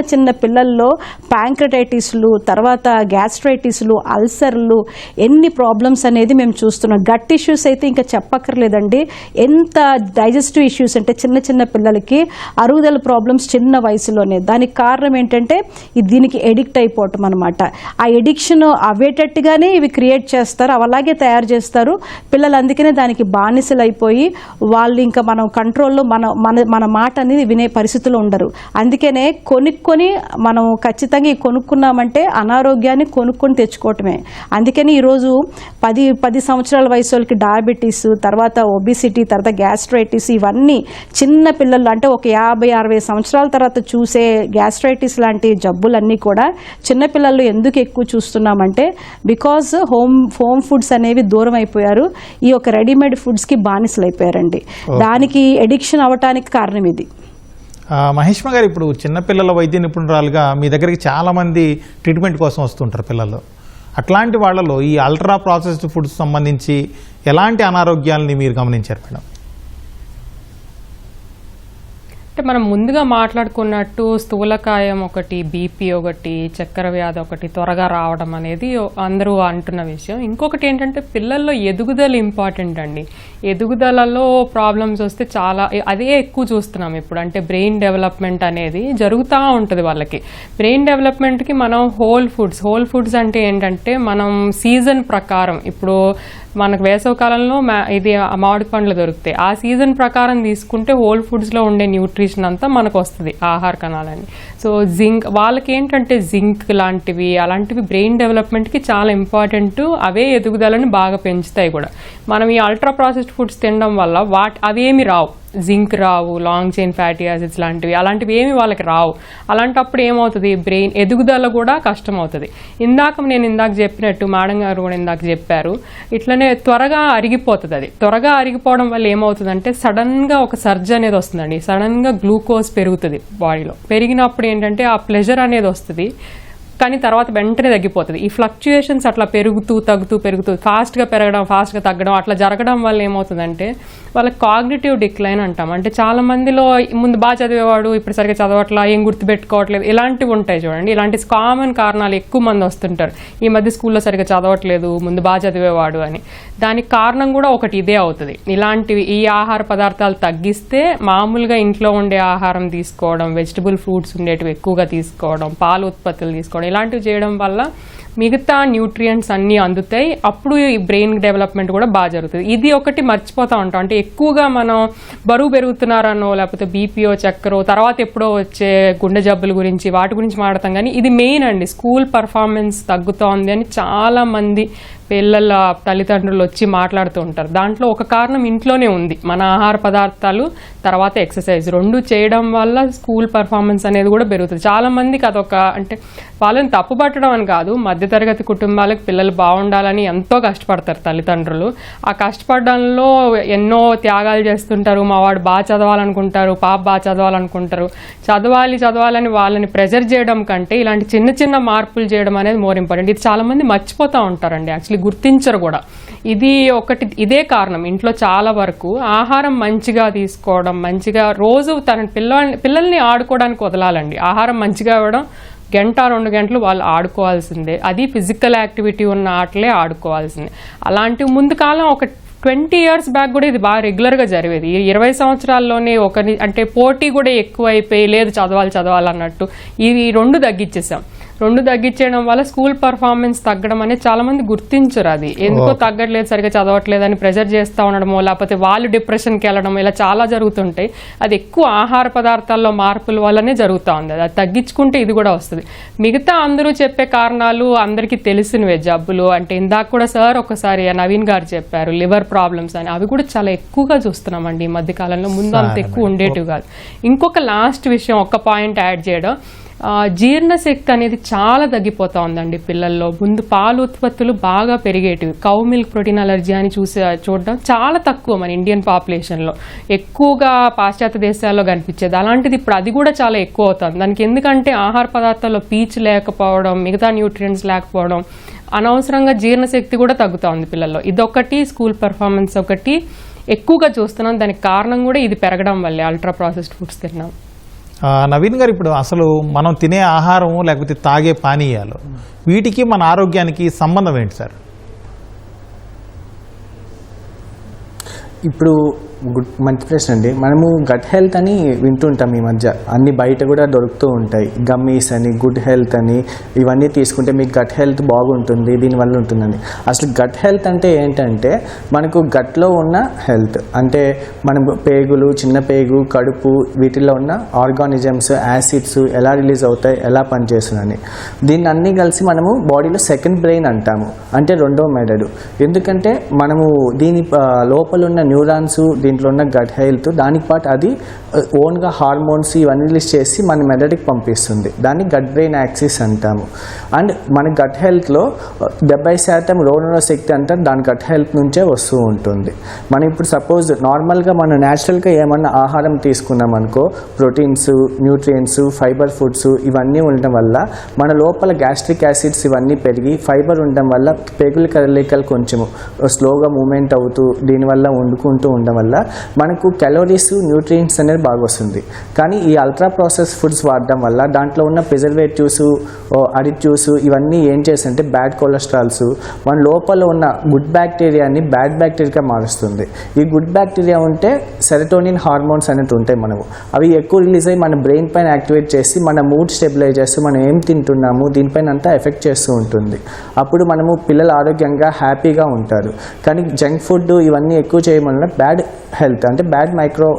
చిన్న పిల్లల్లో ప్యాంక్రటైటిస్లు, తర్వాత గ్యాస్ట్రైటిస్లు, అల్సర్లు, ఎన్ని ప్రాబ్లమ్స్ అనేది మేము చూస్తున్నాం. గట్ ఇష్యూస్ అయితే ఇంకా చెప్పక్కర్లేదండి. ఎంత డైజెస్టివ్ ఇష్యూస్ అంటే చిన్న పిల్లలకి అరుగుదల ప్రాబ్లమ్స్ చిన్న వయసులోనే. దానికి కారణం ఏంటంటే దీనికి ఎడిక్ట్ అయిపోవటం అనమాట. ఆ ఎడిక్షన్ అవేటట్టుగానే ఇవి క్రియేట్ చేస్తారు, అవి అలాగే తయారు చేస్తారు పిల్లలు. అందుకనే దానికి బానిసలు అయిపోయి వాళ్ళు ఇంకా మనం కంట్రోల్లో మన మాట అనేది వినే పరిస్థితిలో ఉండరు. అందుకనే కొనుక్కొని మనం ఖచ్చితంగా కొనుక్కున్నామంటే అనారోగ్యాన్ని కొనుక్కొని తెచ్చుకోవటమే. అందుకని ఈరోజు 10 సంవత్సరాల వయసు వాళ్ళకి డయాబెటీస్, తర్వాత ఒబిసిటీ, తర్వాత గ్యాస్ట్రైటిస్, ఇవన్నీ చిన్న పిల్లలు అంటే ఒక 50-60 సంవత్సరాల తర్వాత చూసే గ్యాస్ట్రైటిస్ లాంటి జబ్బులన్నీ కూడా చిన్నపిల్లలు ఎందుకు ఎక్కువ చూస్తున్నామంటే బికాజ్ హోమ్ ఫుడ్స్ అనేవి దూరం అయిపోయారు. ఈ యొక్క రెడీమేడ్ ఫుడ్స్కి బానిసలు అయిపోయారండి. దానికి ఎడిక్షన్ అవ్వటానికి కారణం ఇది. మహేష్మ గారు, ఇప్పుడు చిన్నపిల్లల వైద్య నిపుణురాలుగా మీ దగ్గరికి చాలామంది ట్రీట్మెంట్ కోసం వస్తుంటారు పిల్లలు. అట్లాంటి వాళ్ళలో ఈ అల్ట్రా ప్రాసెస్డ్ ఫుడ్స్ సంబంధించి ఎలాంటి అనారోగ్యాలని మీరు గమనించారు మేడం? అంటే మనం ముందుగా మాట్లాడుకున్నట్టు స్థూలకాయం ఒకటి, బీపీ ఒకటి, చక్కెర వ్యాధి ఒకటి త్వరగా రావడం అనేది అందరూ అంటున్న విషయం. ఇంకొకటి ఏంటంటే పిల్లల్లో ఎదుగుదల ఇంపార్టెంట్ అండి. ఎదుగుదలలో ప్రాబ్లమ్స్ వస్తే చాలా అదే ఎక్కువ చూస్తున్నాం ఇప్పుడు. అంటే బ్రెయిన్ డెవలప్మెంట్ అనేది జరుగుతూ ఉంటుంది వాళ్ళకి. బ్రెయిన్ డెవలప్మెంట్కి మనం హోల్ ఫుడ్స్ అంటే ఏంటంటే మనం సీజన్ ప్రకారం, ఇప్పుడు మనకు వేసవి కాలంలో ఇది మామిడి పండ్లు దొరుకుతాయి, ఆ సీజన్ ప్రకారం తీసుకుంటే హోల్ ఫుడ్స్లో ఉండే న్యూట్రిషన్ అంతా మనకు వస్తుంది, ఆహార కణాలని. సో జింక్, వాళ్ళకి ఏంటంటే జింక్ అలాంటివి బ్రెయిన్ డెవలప్మెంట్కి చాలా ఇంపార్టెంట్. అవే ఎదుగుదలని బాగా పెంచుతాయి కూడా. మనం ఈ అల్ట్రా ప్రాసెస్డ్ ఫుడ్స్ తినడం వల్ల అవేమి రావు, జింక్ రావు, లాంగ్ చైన్ ఫ్యాటీ యాసిడ్స్ అలాంటివి ఏమి వాళ్ళకి రావు. అలాంటప్పుడు ఏమవుతుంది, బ్రెయిన్ ఎదుగుదల కూడా కష్టం అవుతుంది. నేను ఇందాక చెప్పినట్టు, మేడం గారు కూడా ఇందాక చెప్పారు, ఇట్లనే త్వరగా అరిగిపోతుంది. అది త్వరగా అరిగిపోవడం వల్ల ఏమవుతుందంటే సడన్గా ఒక సర్జ్ అనేది వస్తుందండి. సడన్గా గ్లూకోజ్ పెరుగుతుంది బాడీలో. పెరిగినప్పుడు ఏంటంటే ఆ ప్లెజర్ అనేది వస్తుంది, కానీ తర్వాత వెంటనే తగ్గిపోతుంది. ఈ ఫ్లక్చుయేషన్స్ అట్లా పెరుగుతూ ఫాస్ట్గా పెరగడం, ఫాస్ట్గా తగ్గడం అట్లా జరగడం వల్ల ఏమవుతుందంటే వాళ్ళకి కాగ్నిటివ్ డిక్లైన్ అంటాం. అంటే చాలా మందిలో ముందు బాగా చదివేవాడు ఇప్పుడు సరిగ్గా చదవట్లా, ఏం గుర్తుపెట్టుకోవట్లేదు, ఇలాంటివి ఉంటాయి చూడండి. ఇలాంటి కామన్ కారణాలు ఎక్కువ మంది వస్తుంటారు. ఈ మధ్య స్కూల్లో సరిగ్గా చదవట్లేదు, ముందు బాగా చదివేవాడు అని. దానికి కారణం కూడా ఒకటి ఇదే అవుతుంది. ఇలాంటివి ఈ ఆహార పదార్థాలు తగ్గిస్తే మామూలుగా ఇంట్లో ఉండే ఆహారం తీసుకోవడం, వెజిటబుల్ ఫ్రూట్స్ ఉండేటివి ఎక్కువగా తీసుకోవడం, పాలు ఉత్పత్తులు తీసుకోవడం, ఇలాంటివి చేయడం వల్ల మిగతా న్యూట్రియంట్స్ అన్నీ అందుతాయి. అప్పుడు ఈ బ్రెయిన్ డెవలప్మెంట్ కూడా బాగా జరుగుతుంది. ఇది ఒకటి మర్చిపోతూ ఉంటాం. అంటే ఎక్కువగా మనం బరువు పెరుగుతున్నారనో, లేకపోతే బీపీఓ, చక్కెరో, తర్వాత ఎప్పుడో వచ్చే గుండె జబ్బుల గురించి వాటి గురించి మాట్లాడతాం. కానీ ఇది మెయిన్ అండి. స్కూల్ పర్ఫార్మెన్స్ తగ్గుతోంది అని చాలా మంది పిల్లల తల్లిదండ్రులు వచ్చి మాట్లాడుతూ ఉంటారు. దాంట్లో ఒక కారణం ఇంట్లోనే ఉంది. మన ఆహార పదార్థాలు తర్వాత ఎక్సర్సైజ్ రెండు చేయడం వల్ల స్కూల్ పర్ఫార్మెన్స్ అనేది కూడా పెరుగుతుంది. చాలా మందికి అదొక, అంటే వాళ్ళని తప్పు పట్టడం అని కాదు, మధ్యతరగతి కుటుంబాలకు పిల్లలు బాగుండాలని ఎంతో కష్టపడతారు తల్లిదండ్రులు. ఆ కష్టపడడంలో ఎన్నో త్యాగాలు చేస్తుంటారు. మా వాడు బాగా చదవాలనుకుంటారు, పాప బాగా చదవాలనుకుంటారు. చదవాలని వాళ్ళని ప్రెజర్ చేయడం కంటే ఇలాంటి చిన్న చిన్న మార్పులు చేయడం అనేది మోర్ ఇంపార్టెంట్. ఇది చాలా మంది మర్చిపోతూ ఉంటారండి, యాక్చువల్లీ గుర్తించరు కూడా. ఇదే కారణం. ఇంట్లో చాలా వరకు ఆహారం మంచిగా తీసుకోవడం, మంచిగా రోజు తన పిల్లల్ని ఆడుకోవడానికి వదలాలండి. ఆహారం మంచిగా ఇవ్వడం, 1-2 గంటలు వాళ్ళు ఆడుకోవాల్సిందే. అది ఫిజికల్ యాక్టివిటీ ఉన్న ఆటలే ఆడుకోవాల్సిందే. అలాంటివి ముందు కాలం ఒక 20 years బ్యాక్ కూడా ఇది బాగా రెగ్యులర్గా జరిగేది. 20 సంవత్సరాల్లోనే అంటే పోటీ కూడా ఎక్కువ అయిపోయి, లేదు చదవాలన్నట్టు ఇవి 2 తగ్గించేసాం. 2 తగ్గించడం వల్ల స్కూల్ పర్ఫార్మెన్స్ తగ్గడం అనేది చాలా మంది గుర్తించరు. అది ఎందుకో తగ్గట్లేదు, సరిగ్గా చదవట్లేదు అని ప్రెజర్ చేస్తూ ఉండడమో, లేకపోతే వాళ్ళు డిప్రెషన్కి వెళ్ళడం, ఇలా చాలా జరుగుతుంటాయి. అది ఎక్కువ ఆహార పదార్థాల్లో మార్పుల వల్లనే జరుగుతూ ఉంది. అది తగ్గించుకుంటే ఇది కూడా వస్తుంది. మిగతా అందరూ చెప్పే కారణాలు అందరికీ తెలిసినవే జబ్బులు. అంటే ఇందాక కూడా సార్ ఒకసారి నవీన్ గారు చెప్పారు లివర్ ప్రాబ్లమ్స్ అని. అవి కూడా చాలా ఎక్కువగా చూస్తున్నామండి ఈ మధ్య కాలంలో. ముందు అంత ఎక్కువ ఉండేటివి కాదు. ఇంకొక లాస్ట్ విషయం, ఒక పాయింట్ యాడ్ చేయడం, జీర్ణశక్తి అనేది చాలా తగ్గిపోతూ ఉందండి పిల్లల్లో. ముందు పాలు ఉత్పత్తులు బాగా పెరిగేటివి. కౌ మిల్క్ ప్రోటీన్ అలర్జీ అని చూడడం చాలా తక్కువ మన ఇండియన్ పాపులేషన్లో. ఎక్కువగా పాశ్చాత్య దేశాల్లో కనిపించేది. అలాంటిది ఇప్పుడు అది కూడా చాలా ఎక్కువ అవుతుంది. దానికి ఎందుకంటే ఆహార పదార్థాల్లో పీచు లేకపోవడం, మిగతా న్యూట్రియంట్స్ లేకపోవడం, అనవసరంగా జీర్ణశక్తి కూడా తగ్గుతూ ఉంది పిల్లల్లో. ఇదొకటి, స్కూల్ పర్ఫార్మెన్స్ ఒకటి ఎక్కువగా చూస్తున్నాం. దానికి కారణం కూడా ఇది పెరగడం వల్లే, అల్ట్రా ప్రాసెస్డ్ ఫుడ్స్ తిన్నాం. నవీన్ గారు, ఇప్పుడు అసలు మనం తినే ఆహారం లేకపోతే తాగే పానీయాలు వీటికి మన ఆరోగ్యానికి సంబంధం ఏంటి సార్? ఇప్పుడు మంచి ప్రశ్న అండి. మనము గట్ హెల్త్ అని వింటుంటాం ఈ మధ్య, అన్ని బయట కూడా దొరుకుతూ ఉంటాయి. గమ్మీస్ అని, గుడ్ హెల్త్ అని, ఇవన్నీ తీసుకుంటే మీకు గట్ హెల్త్ బాగుంటుంది, దీనివల్ల ఉంటుందని. అసలు గట్ హెల్త్ అంటే ఏంటంటే మనకు గట్లో ఉన్న హెల్త్, అంటే మన పేగులు, చిన్న పేగు, కడుపు, వీటిల్లో ఉన్న ఆర్గానిజమ్స్, యాసిడ్స్ ఎలా రిలీజ్ అవుతాయి, ఎలా పనిచేస్తుందని, దీన్ని అన్నీ కలిసి మనము బాడీలో సెకండ్ బ్రెయిన్ అంటాము. అంటే రెండో మెదడు. ఎందుకంటే మనము దీని లోపల ఉన్న న్యూరాన్స్, దీని దీంట్లో ఉన్న గట్ హెల్త్, దానికి పాటు అది ఓన్గా హార్మోన్స్ ఇవన్నీ రిలీజ్ చేసి మన మెదడుకి పంపిస్తుంది. దాన్ని గట్ బ్రెయిన్ యాక్సిస్ అంటాము. అండ్ మన గట్ హెల్త్లో 70% రోగనిరోధక శక్తి అంతా దాని గట్ హెల్త్ నుంచే వస్తూ ఉంటుంది. మనం ఇప్పుడు సపోజ్ నార్మల్గా మనం న్యాచురల్గా ఏమన్నా ఆహారం తీసుకున్నాం అనుకో, ప్రోటీన్స్, న్యూట్రియంట్స్, ఫైబర్ ఫుడ్స్ ఇవన్నీ ఉండడం వల్ల మన లోపల గ్యాస్ట్రిక్ యాసిడ్స్ ఇవన్నీ పెరిగి ఫైబర్ ఉండడం వల్ల పేగుల కదలికలు కొంచెం స్లోగా మూమెంట్ అవుతూ దీనివల్ల వండుకుంటూ ఉండడం వల్ల మనకు క్యాలోరీస్, న్యూట్రియంట్స్ అనేది బాగా వస్తుంది. కానీ ఈ అల్ట్రా ప్రాసెస్ ఫుడ్స్ వాడడం వల్ల దాంట్లో ఉన్న ప్రిజర్వేటివ్స్, అడిటివ్స్ ఇవన్నీ ఏం చేస్తుంటే బ్యాడ్ కొలెస్ట్రాల్స్ మన లోపల ఉన్న గుడ్ బ్యాక్టీరియాని బ్యాడ్ బ్యాక్టీరియాగా మారుస్తుంది. ఈ గుడ్ బ్యాక్టీరియా ఉంటే సెరటోనిన్ హార్మోన్స్ అనేవి ఉంటాయి మనము, అవి ఎక్కువ రిలీజ్ అయ్యి మన బ్రెయిన్ పైన యాక్టివేట్ చేసి మన మూడ్ స్టెబిలైజ్ చేస్తూ మనం ఏం తింటున్నాము దీనిపైన అంతా ఎఫెక్ట్ చేస్తూ ఉంటుంది. అప్పుడు మనము పిల్లలు ఆరోగ్యంగా హ్యాపీగా ఉంటారు. కానీ జంక్ ఫుడ్ ఇవన్నీ ఎక్కువ చేయడం వల్ల బ్యాడ్ హెల్త్ అంటే బ్యాడ్ మైక్రో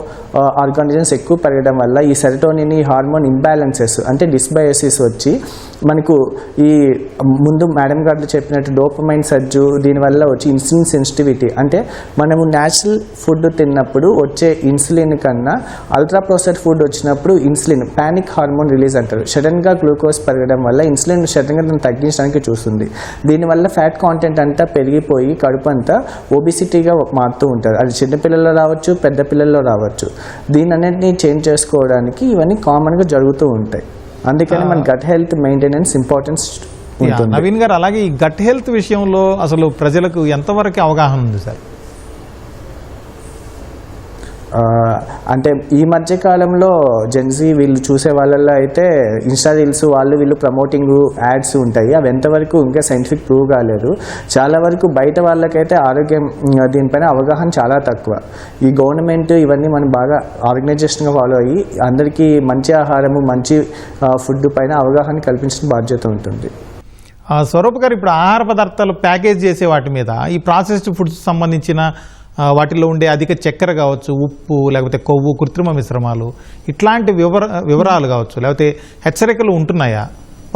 ఆర్గానిజమ్స్ ఎక్కువ పెరగడం వల్ల ఈ సెరటోనిన్, ఈ హార్మోన్ ఇంబ్యాలెన్సెస్ అంటే డిస్బయోసిస్ వచ్చి మనకు ఈ ముందు మేడం గారు చెప్పినట్టు డోపమైన్ సర్జు దీనివల్ల వచ్చి ఇన్సులిన్ సెన్సిటివిటీ అంటే మనము న్యాచురల్ ఫుడ్ తిన్నప్పుడు వచ్చే ఇన్సులిన్ కన్నా అల్ట్రా ప్రాసెస్డ్ ఫుడ్ వచ్చినప్పుడు ఇన్సులిన్ పానిక్ హార్మోన్ రిలీజ్ అంటారు. సడన్గా గ్లూకోజ్ పెరగడం వల్ల ఇన్సులిన్ సడన్గా దాన్ని తగ్గించడానికి చూస్తుంది. దీనివల్ల ఫ్యాట్ కాంటెంట్ అంతా పెరిగిపోయి కడుపు అంతా ఒబిసిటీగా మారుతూ ఉంటారు. అది చిన్నపిల్లల్లో రావచ్చు, పెద్ద పిల్లల్లో రావచ్చు. దీని అన్నింటినీ చేంజ్ చేసుకోవడానికి ఇవన్నీ కామన్గా జరుగుతూ ఉంటాయి. అందుకని మన గట్ హెల్త్ మెయింటెనెన్స్ ఇంపార్టెన్స్ ఉంటుంది. నవీన్ గారు, అలాగే ఈ గట్ హెల్త్ విషయంలో అసలు ప్రజలకు ఎంతవరకు అవగాహన ఉంది సార్? అంటే ఈ మధ్య కాలంలో జెన్జీ వీళ్ళు చూసే వాళ్ళల్లో అయితే ఇన్స్టా రీల్స్ వాళ్ళు వీళ్ళు ప్రమోటింగ్ యాడ్స్ ఉంటాయి. అవి ఎంతవరకు ఇంకా సైంటిఫిక్ ప్రూవ్ కాలేదు. చాలా వరకు బయట వాళ్ళకైతే ఆరోగ్యం దీనిపైన అవగాహన చాలా తక్కువ. ఈ గవర్నమెంట్ ఇవన్నీ మనం బాగా ఆర్గనైజేషన్గా ఫాలో అయ్యి అందరికీ మంచి ఆహారము, మంచి ఫుడ్ పైన అవగాహన కల్పించిన బాధ్యత ఉంటుంది. స్వరూప్ గారు, ఇప్పుడు ఆహార పదార్థాలు ప్యాకేజ్ చేసే వాటి మీద ఈ ప్రాసెస్డ్ ఫుడ్స్ సంబంధించిన వాటిల్లో ఉండే అధిక చక్కెర కావచ్చు, ఉప్పు, లేకపోతే కొవ్వు, కృత్రిమ మిశ్రమాలు ఇట్లాంటి వివరాలు కావచ్చు, లేకపోతే హెచ్చరికలు ఉంటున్నాయా?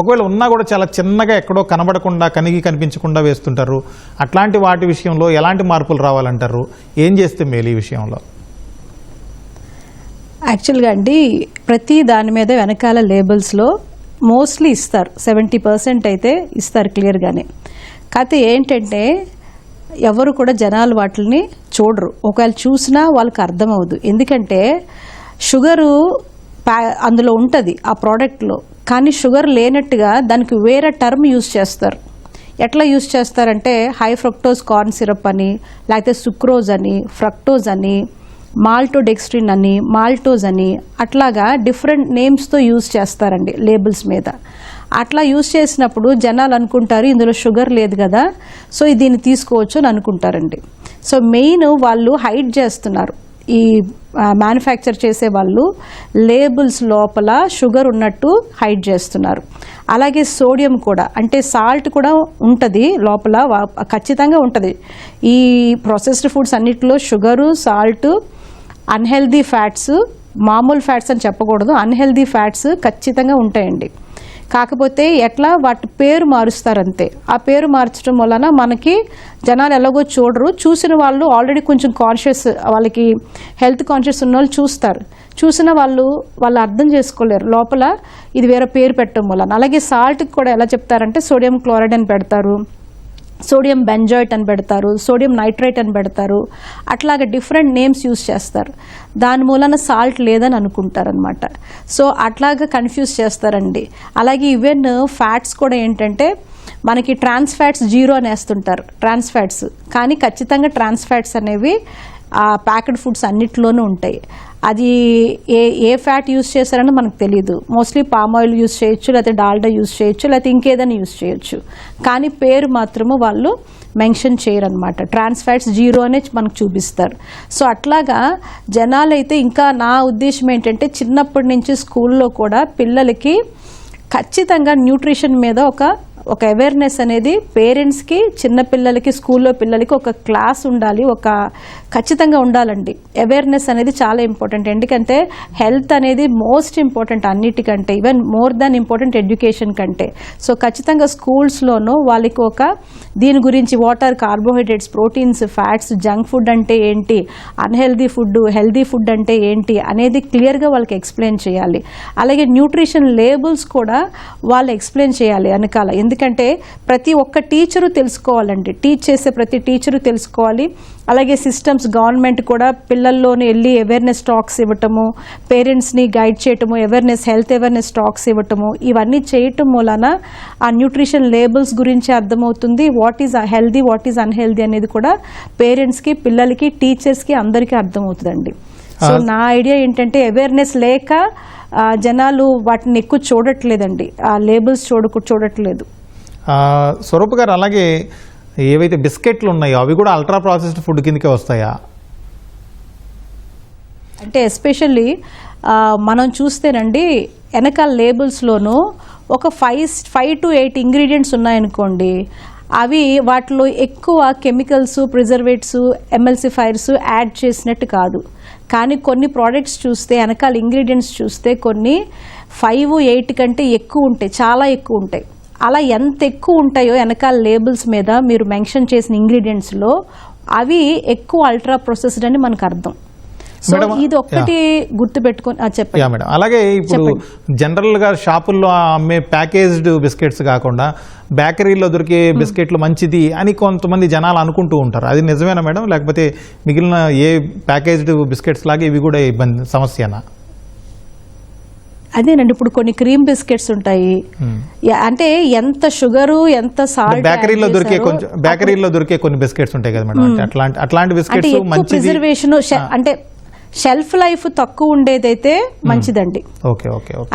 ఒకవేళ ఉన్నా కూడా చాలా చిన్నగా ఎక్కడో కనబడకుండా, కనిపించకుండా వేస్తుంటారు. అట్లాంటి వాటి విషయంలో ఎలాంటి మార్పులు రావాలంటారు? ఏం చేస్తే మేలు ఈ విషయంలో? యాక్చువల్గా అండి, ప్రతి దాని మీద వెనకాల లేబుల్స్లో మోస్ట్లీ ఇస్తారు, 70% అయితే ఇస్తారు క్లియర్గానే. కాకపోతే ఏంటంటే ఎవరు కూడా జనాలు వాటిని చూడరు. ఒకవేళ చూసినా వాళ్ళకి అర్థమవుదు. ఎందుకంటే షుగరు అందులో ఉంటుంది ఆ ప్రోడక్ట్లో, కానీ షుగర్ లేనట్టుగా దానికి వేరే టర్మ్ యూజ్ చేస్తారు. ఎట్లా యూజ్ చేస్తారంటే హై ఫ్రక్టోజ్ కార్న్ సిరప్ అని, లేకపోతే సుక్రోజ్ అని, ఫ్రక్టోజ్ అని, మాల్టోడెక్స్ట్రిన్ అని, మాల్టోజ్ అని, అట్లాగా డిఫరెంట్ నేమ్స్తో యూజ్ చేస్తారండి లేబుల్స్ మీద. అట్లా యూజ్ చేసినప్పుడు జనాలు అనుకుంటారు ఇందులో షుగర్ లేదు కదా, సో దీన్ని తీసుకోవచ్చు అని అనుకుంటారండి. సో మెయిన్ వాళ్ళు హైడ్ చేస్తున్నారు. ఈ మ్యానుఫ్యాక్చర్ చేసే వాళ్ళు లేబుల్స్ లోపల షుగర్ ఉన్నట్టు హైడ్ చేస్తున్నారు. అలాగే సోడియం కూడా, అంటే సాల్ట్ కూడా ఉంటుంది లోపల, ఖచ్చితంగా ఉంటుంది. ఈ ప్రాసెస్డ్ ఫుడ్స్ అన్నిటిలో షుగరు, సాల్ట్, అన్హెల్దీ ఫ్యాట్స్, మామూలు ఫ్యాట్స్ అని చెప్పకూడదు, అన్హెల్దీ ఫ్యాట్స్ ఖచ్చితంగా ఉంటాయండి. కాకపోతే ఎట్లా వాటి పేరు మారుస్తారంతే. ఆ పేరు మార్చడం వలన మనకి జనాలు ఎలాగో చూడరు. చూసిన వాళ్ళు ఆల్రెడీ కొంచెం కాన్షియస్, వాళ్ళకి హెల్త్ కాన్షియస్ ఉన్న వాళ్ళు చూస్తారు. చూసిన వాళ్ళు అర్థం చేసుకోలేరు లోపల ఇది వేరే పేరు పెట్టడం వలన. అలాగే సాల్ట్కి కూడా ఎలా చెప్తారంటే సోడియం క్లోరైడ్ అని పెడతారు, సోడియం బెంజాయిట్ అని పెడతారు, సోడియం నైట్రేట్ అని పెడతారు. అట్లాగే డిఫరెంట్ నేమ్స్ యూజ్ చేస్తారు. దాని మూలన సాల్ట్ లేదని అనుకుంటారు అనమాట. సో అట్లాగా కన్ఫ్యూజ్ చేస్తారండి. అలాగే ఈవెన్ ఫ్యాట్స్ కూడా ఏంటంటే మనకి ట్రాన్స్ ఫ్యాట్స్ 0 అని వేస్తుంటారు, ట్రాన్స్ ఫ్యాట్స్. కానీ ఖచ్చితంగా ట్రాన్స్ ఫ్యాట్స్ అనేవి ఆ ప్యాకెడ్ ఫుడ్స్ అన్నిటిలోనూ ఉంటాయి. అది ఏ ఫ్యాట్ యూజ్ చేస్తారని మనకు తెలియదు. మోస్ట్లీ పామ్ ఆయిల్ యూజ్ చేయొచ్చు, లేకపోతే డాల్డా యూజ్ చేయొచ్చు, లేకపోతే ఇంకేదైనా యూజ్ చేయొచ్చు. కానీ పేరు మాత్రము వాళ్ళు మెన్షన్ చేయరనమాట. ట్రాన్స్ ఫ్యాట్స్ 0 అనే మనకు చూపిస్తారు. సో అట్లాగా జనాలైతే, ఇంకా నా ఉద్దేశం ఏంటంటే చిన్నప్పటి నుంచి స్కూల్లో కూడా పిల్లలకి ఖచ్చితంగా న్యూట్రిషన్ మీద ఒక అవేర్నెస్ అనేది పేరెంట్స్కి, చిన్నపిల్లలకి, స్కూల్లో పిల్లలకి ఒక క్లాస్ ఉండాలి, ఒక ఖచ్చితంగా ఉండాలండి. అవేర్నెస్ అనేది చాలా ఇంపార్టెంట్. ఎందుకంటే హెల్త్ అనేది మోస్ట్ ఇంపార్టెంట్ అన్నిటికంటే, even more than important education కంటే. సో ఖచ్చితంగా స్కూల్స్లోనూ వాళ్ళకి ఒక దీని గురించి what are carbohydrates, proteins, fats, junk food అంటే ఏంటి, అన్హెల్దీ ఫుడ్, హెల్దీ ఫుడ్ అంటే ఏంటి అనేది క్లియర్గా వాళ్ళకి ఎక్స్ప్లెయిన్ చేయాలి. అలాగే న్యూట్రిషన్ లేబుల్స్ కూడా వాళ్ళు ఎక్స్ప్లెయిన్ చేయాలి వెనకాల. ఎందుకంటే ప్రతి ఒక్క టీచరు తెలుసుకోవాలండి, టీచ్ చేసే ప్రతి టీచరు తెలుసుకోవాలి. అలాగే సిస్టమ్స్, గవర్నమెంట్ కూడా పిల్లల్లోనే వెళ్ళి అవేర్నెస్ టాక్స్ ఇవ్వటము, పేరెంట్స్ని గైడ్ చేయటము, హెల్త్ అవేర్నెస్ టాక్స్ ఇవ్వటము, ఇవన్నీ చేయటం మూలన ఆ న్యూట్రిషన్ లేబుల్స్ గురించి అర్థమవుతుంది. What is healthy, what is unhealthy అనేది కూడా పేరెంట్స్కి, పిల్లలకి, టీచర్స్కి అందరికీ అర్థమవుతుందండి. సో నా ఐడియా ఏంటంటే అవేర్నెస్ లేక జనాలు వాటిని ఎక్కువ చూడట్లేదండి, ఆ లేబుల్స్ చూడట్లేదు. స్వరూప్ గారు, అలాగే ఏవైతే బిస్కెట్లు ఉన్నాయో అవి కూడా అల్ట్రా ప్రాసెస్డ్ ఫుడ్ కిందకే వస్తాయా? అంటే ఎస్పెషల్లీ మనం చూస్తేనండి వెనకాల లేబుల్స్లోనూ ఒక 5 to 8 ఇంగ్రీడియంట్స్ ఉన్నాయనుకోండి, అవి వాటిలో ఎక్కువ కెమికల్స్, ప్రిజర్వేటివ్స్, ఎమ్ఎల్సిఫైర్స్ యాడ్ చేసినట్టు కాదు. కానీ కొన్ని ప్రోడక్ట్స్ చూస్తే వెనకాల ఇంగ్రీడియంట్స్ చూస్తే కొన్ని 5-8 కంటే ఎక్కువ ఉంటాయి, చాలా ఎక్కువ ఉంటాయి. అలా ఎంత ఎక్కువ ఉంటాయో వెనకాల లేబుల్స్ మీద మీరు మెన్షన్ చేసిన ఇంగ్రీడియంట్స్లో అవి ఎక్కువ అల్ట్రా ప్రాసెస్డ్ అని మనకు అర్థం. సో ఇది ఒక్కటి గుర్తు పెట్టుకొని చెప్పండి. మేడం, అలాగే ఇప్పుడు జనరల్ గా షాపుల్లో అమ్మే ప్యాకేజ్డ్ బిస్కెట్స్ కాకుండా బేకరీలో దొరికే బిస్కెట్లు మంచిది అని కొంతమంది జనాలు అనుకుంటూ ఉంటారు. అది నిజమేనా మేడం, లేకపోతే మిగిలిన ఏ ప్యాకేజ్డ్ బిస్కెట్స్ లాగా ఇవి కూడా సమస్యనా? అదేనండి, ఇప్పుడు కొన్ని క్రీమ్ బిస్కెట్స్ ఉంటాయి, అంటే ఎంత షుగరు, ఎంత సాల్ట్, బేకరీలో దొరికే కొన్ని బిస్కెట్స్ ఉంటాయి కదా మేడం, అట్లాంటి బిస్కెట్స్ మంచిది, ప్రిజర్వేషన్ అంటే షెల్ఫ్ లైఫ్ తక్కువ ఉండేదైతే మంచిదండి.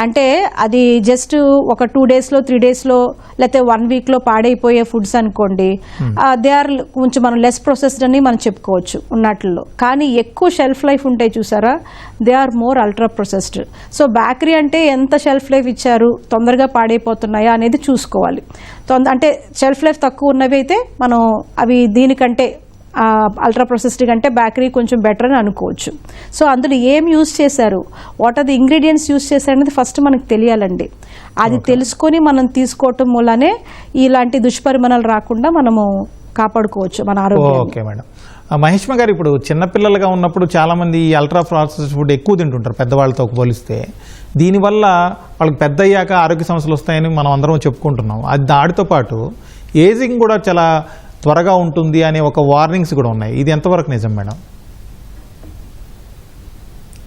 అంటే అది జస్ట్ ఒక 2 daysలో 3 daysలో లేకపోతే 1 weekలో పాడైపోయే ఫుడ్స్ అనుకోండి, దే ఆర్ కొంచెం మనం లెస్ ప్రాసెస్డ్ అని మనం చెప్పుకోవచ్చు ఉన్నట్లో. కానీ ఎక్కువ షెల్ఫ్ లైఫ్ ఉంటాయి చూసారా, they are more ultra processed. So bakery అంటే ఎంత షెల్ఫ్ లైఫ్ ఇచ్చారు, తొందరగా పాడైపోతున్నాయా అనేది చూసుకోవాలి. అంటే షెల్ఫ్ లైఫ్ తక్కువ ఉన్నవి అయితే మనం అవి దీనికంటే అల్ట్రా ప్రాసెస్డ్ కంటే బేకరీ కొంచెం బెటర్ అని అనుకోవచ్చు. సో అందులో ఏం యూజ్ చేశారు, what are the ingredients use చేశారు అనేది ఫస్ట్ మనకు తెలియాలండి. అది తెలుసుకొని మనం తీసుకోవటం మూలనే ఇలాంటి దుష్పరిమాణాలు రాకుండా మనము కాపాడుకోవచ్చు మన ఆరోగ్యం. Okay madam. మహేష్మ గారు, ఇప్పుడు చిన్నపిల్లలుగా ఉన్నప్పుడు చాలామంది ఈ అల్ట్రా ప్రాసెస్డ్ ఫుడ్ ఎక్కువ తింటుంటారు పెద్దవాళ్ళతో పోలిస్తే. దీనివల్ల వాళ్ళకి పెద్ద అయ్యాక ఆరోగ్య సమస్యలు వస్తాయని మనం అందరం చెప్పుకుంటున్నాం. అది దాడితో పాటు ఏజింగ్ కూడా చాలా త్వరగా ఉంటుంది అనే ఒక వార్నింగ్స్ కూడా ఉన్నాయి. ఇది ఎంతవరకు నిజం మేడం?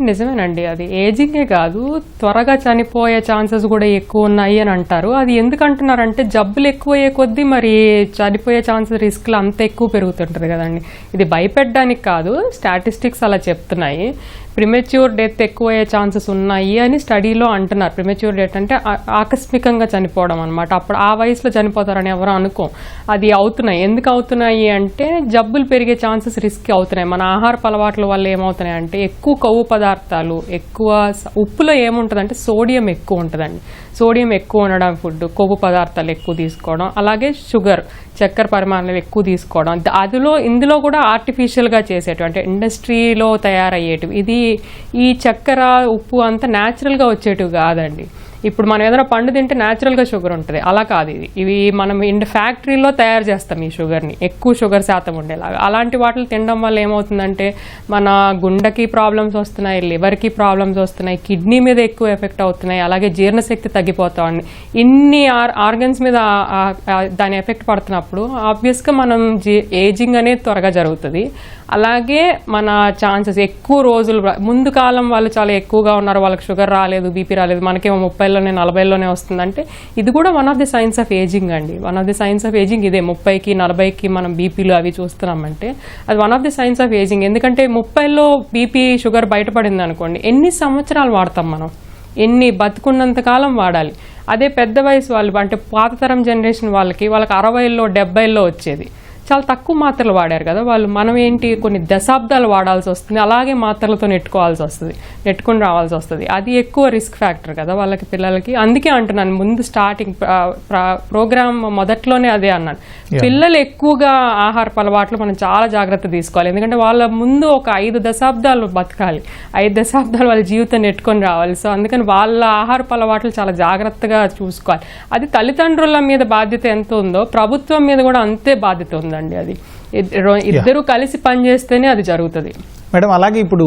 నిజమేనండి, అది ఏజింగే కాదు, త్వరగా చనిపోయే ఛాన్సెస్ కూడా ఎక్కువ ఉన్నాయి అని అంటారు. అది ఎందుకు అంటున్నారంటే జబ్బులు ఎక్కువ అయ్యే కొద్దీ మరి చనిపోయే ఛాన్సెస్, రిస్క్లు అంత ఎక్కువ పెరుగుతుంటుంది కదండి. ఇది భయపెట్టడానికి కాదు, స్టాటిస్టిక్స్ అలా చెప్తున్నాయి. ప్రిమెచ్యూర్ డెత్ ఎక్కువ అయ్యే ఛాన్సెస్ ఉన్నాయి అని స్టడీలో అంటున్నారు. ప్రిమెచ్యూర్ డెత్ అంటే ఆకస్మికంగా చనిపోవడం అనమాట. అప్పుడు ఆ వయసులో చనిపోతారని ఎవరు అనుకో, అది అవుతున్నాయి. ఎందుకు అవుతున్నాయి అంటే జబ్బులు పెరిగే ఛాన్సెస్ రిస్క్ అవుతున్నాయి. మన ఆహారపు అలవాట్ల వల్ల ఏమవుతున్నాయి అంటే ఎక్కువ కొవ్వు పదార్థాలు, ఎక్కువ ఉప్పులో ఏముంటుందంటే సోడియం ఎక్కువ ఉంటుందండి. సోడియం ఎక్కువ ఉండడం ఫుడ్, కొవ్వు పదార్థాలు ఎక్కువ తీసుకోవడం, అలాగే షుగర్, చక్కెర పరిమాణాలు ఎక్కువ తీసుకోవడం, ఇందులో కూడా ఆర్టిఫిషియల్గా చేసేటివి అంటే ఇండస్ట్రీలో తయారయ్యేటివి. ఇది ఈ చక్కెర, ఉప్పు అంతా న్యాచురల్గా వచ్చేటివి కాదండి. ఇప్పుడు మనం ఏదైనా పండు తింటే న్యాచురల్గా షుగర్ ఉంటుంది, అలా కాదు. ఇవి మనం ఫ్యాక్టరీలో తయారు చేస్తాం ఈ షుగర్ని, ఎక్కువ షుగర్ శాతం ఉండేలాగా. అలాంటి వాటిని తినడం వల్ల ఏమవుతుందంటే మన గుండెకి ప్రాబ్లమ్స్ వస్తున్నాయి, లివర్కి ప్రాబ్లమ్స్ వస్తున్నాయి, కిడ్నీ మీద ఎక్కువ ఎఫెక్ట్ అవుతున్నాయి, అలాగే జీర్ణశక్తి తగ్గిపోతాం. ఇన్ని ఆర్గన్స్ మీద దాని ఎఫెక్ట్ పడుతున్నప్పుడు ఆబ్వియస్గా మనం ఏజింగ్ అనేది త్వరగా జరుగుతుంది. అలాగే మన ఛాన్సెస్ ఎక్కువ రోజులు, ముందు కాలం వాళ్ళు చాలా ఎక్కువగా ఉన్నారు, వాళ్ళకి షుగర్ రాలేదు, బీపీ రాలేదు, మనకేమో 30లోనే 40లోనే వస్తుందంటే ఇది కూడా one of the signs of ageing అండి. One of the signs of ageing ఇదే. 30కి 40కి మనం బీపీలు అవి చూస్తున్నామంటే అది one of the signs of ageing. ఎందుకంటే 30లో బీపీ, షుగర్ బయటపడింది అనుకోండి, ఎన్ని సంవత్సరాలు వాడతాం మనం, ఎన్ని బతుకున్నంత కాలం వాడాలి. అదే పెద్ద వయసు వాళ్ళు అంటే పాత తరం జనరేషన్ వాళ్ళకి 60లో 70లో వచ్చేది. చాలా తక్కువ మాత్రలు వాడారు కదా వాళ్ళు. మనం ఏంటి కొన్ని దశాబ్దాలు వాడాల్సి వస్తుంది, అలాగే మాత్రలతో నెట్టుకొని రావాల్సి వస్తుంది. అది ఎక్కువ రిస్క్ ఫ్యాక్టర్ కదా వాళ్ళకి, పిల్లలకి. అందుకే అంటున్నాను ముందు స్టార్టింగ్ ప్రోగ్రామ్ మొదట్లోనే అదే అన్నాను, పిల్లలు ఎక్కువగా ఆహారపు అలవాట్లు మనం చాలా జాగ్రత్త తీసుకోవాలి. ఎందుకంటే వాళ్ళ ముందు ఒక 5 దశాబ్దాలు బతకాలి, 5 దశాబ్దాలు వాళ్ళ జీవితం నెట్టుకొని రావాలి. సో అందుకని వాళ్ళ ఆహారపు అలవాట్లు చాలా జాగ్రత్తగా చూసుకోవాలి. అది తల్లిదండ్రుల మీద బాధ్యత ఎంత ఉందో ప్రభుత్వం మీద కూడా అంతే బాధ్యత ఉందండి. అది ఇద్దరు కలిసి పనిచేస్తేనే అది జరుగుతుంది. మేడం, అలాగే ఇప్పుడు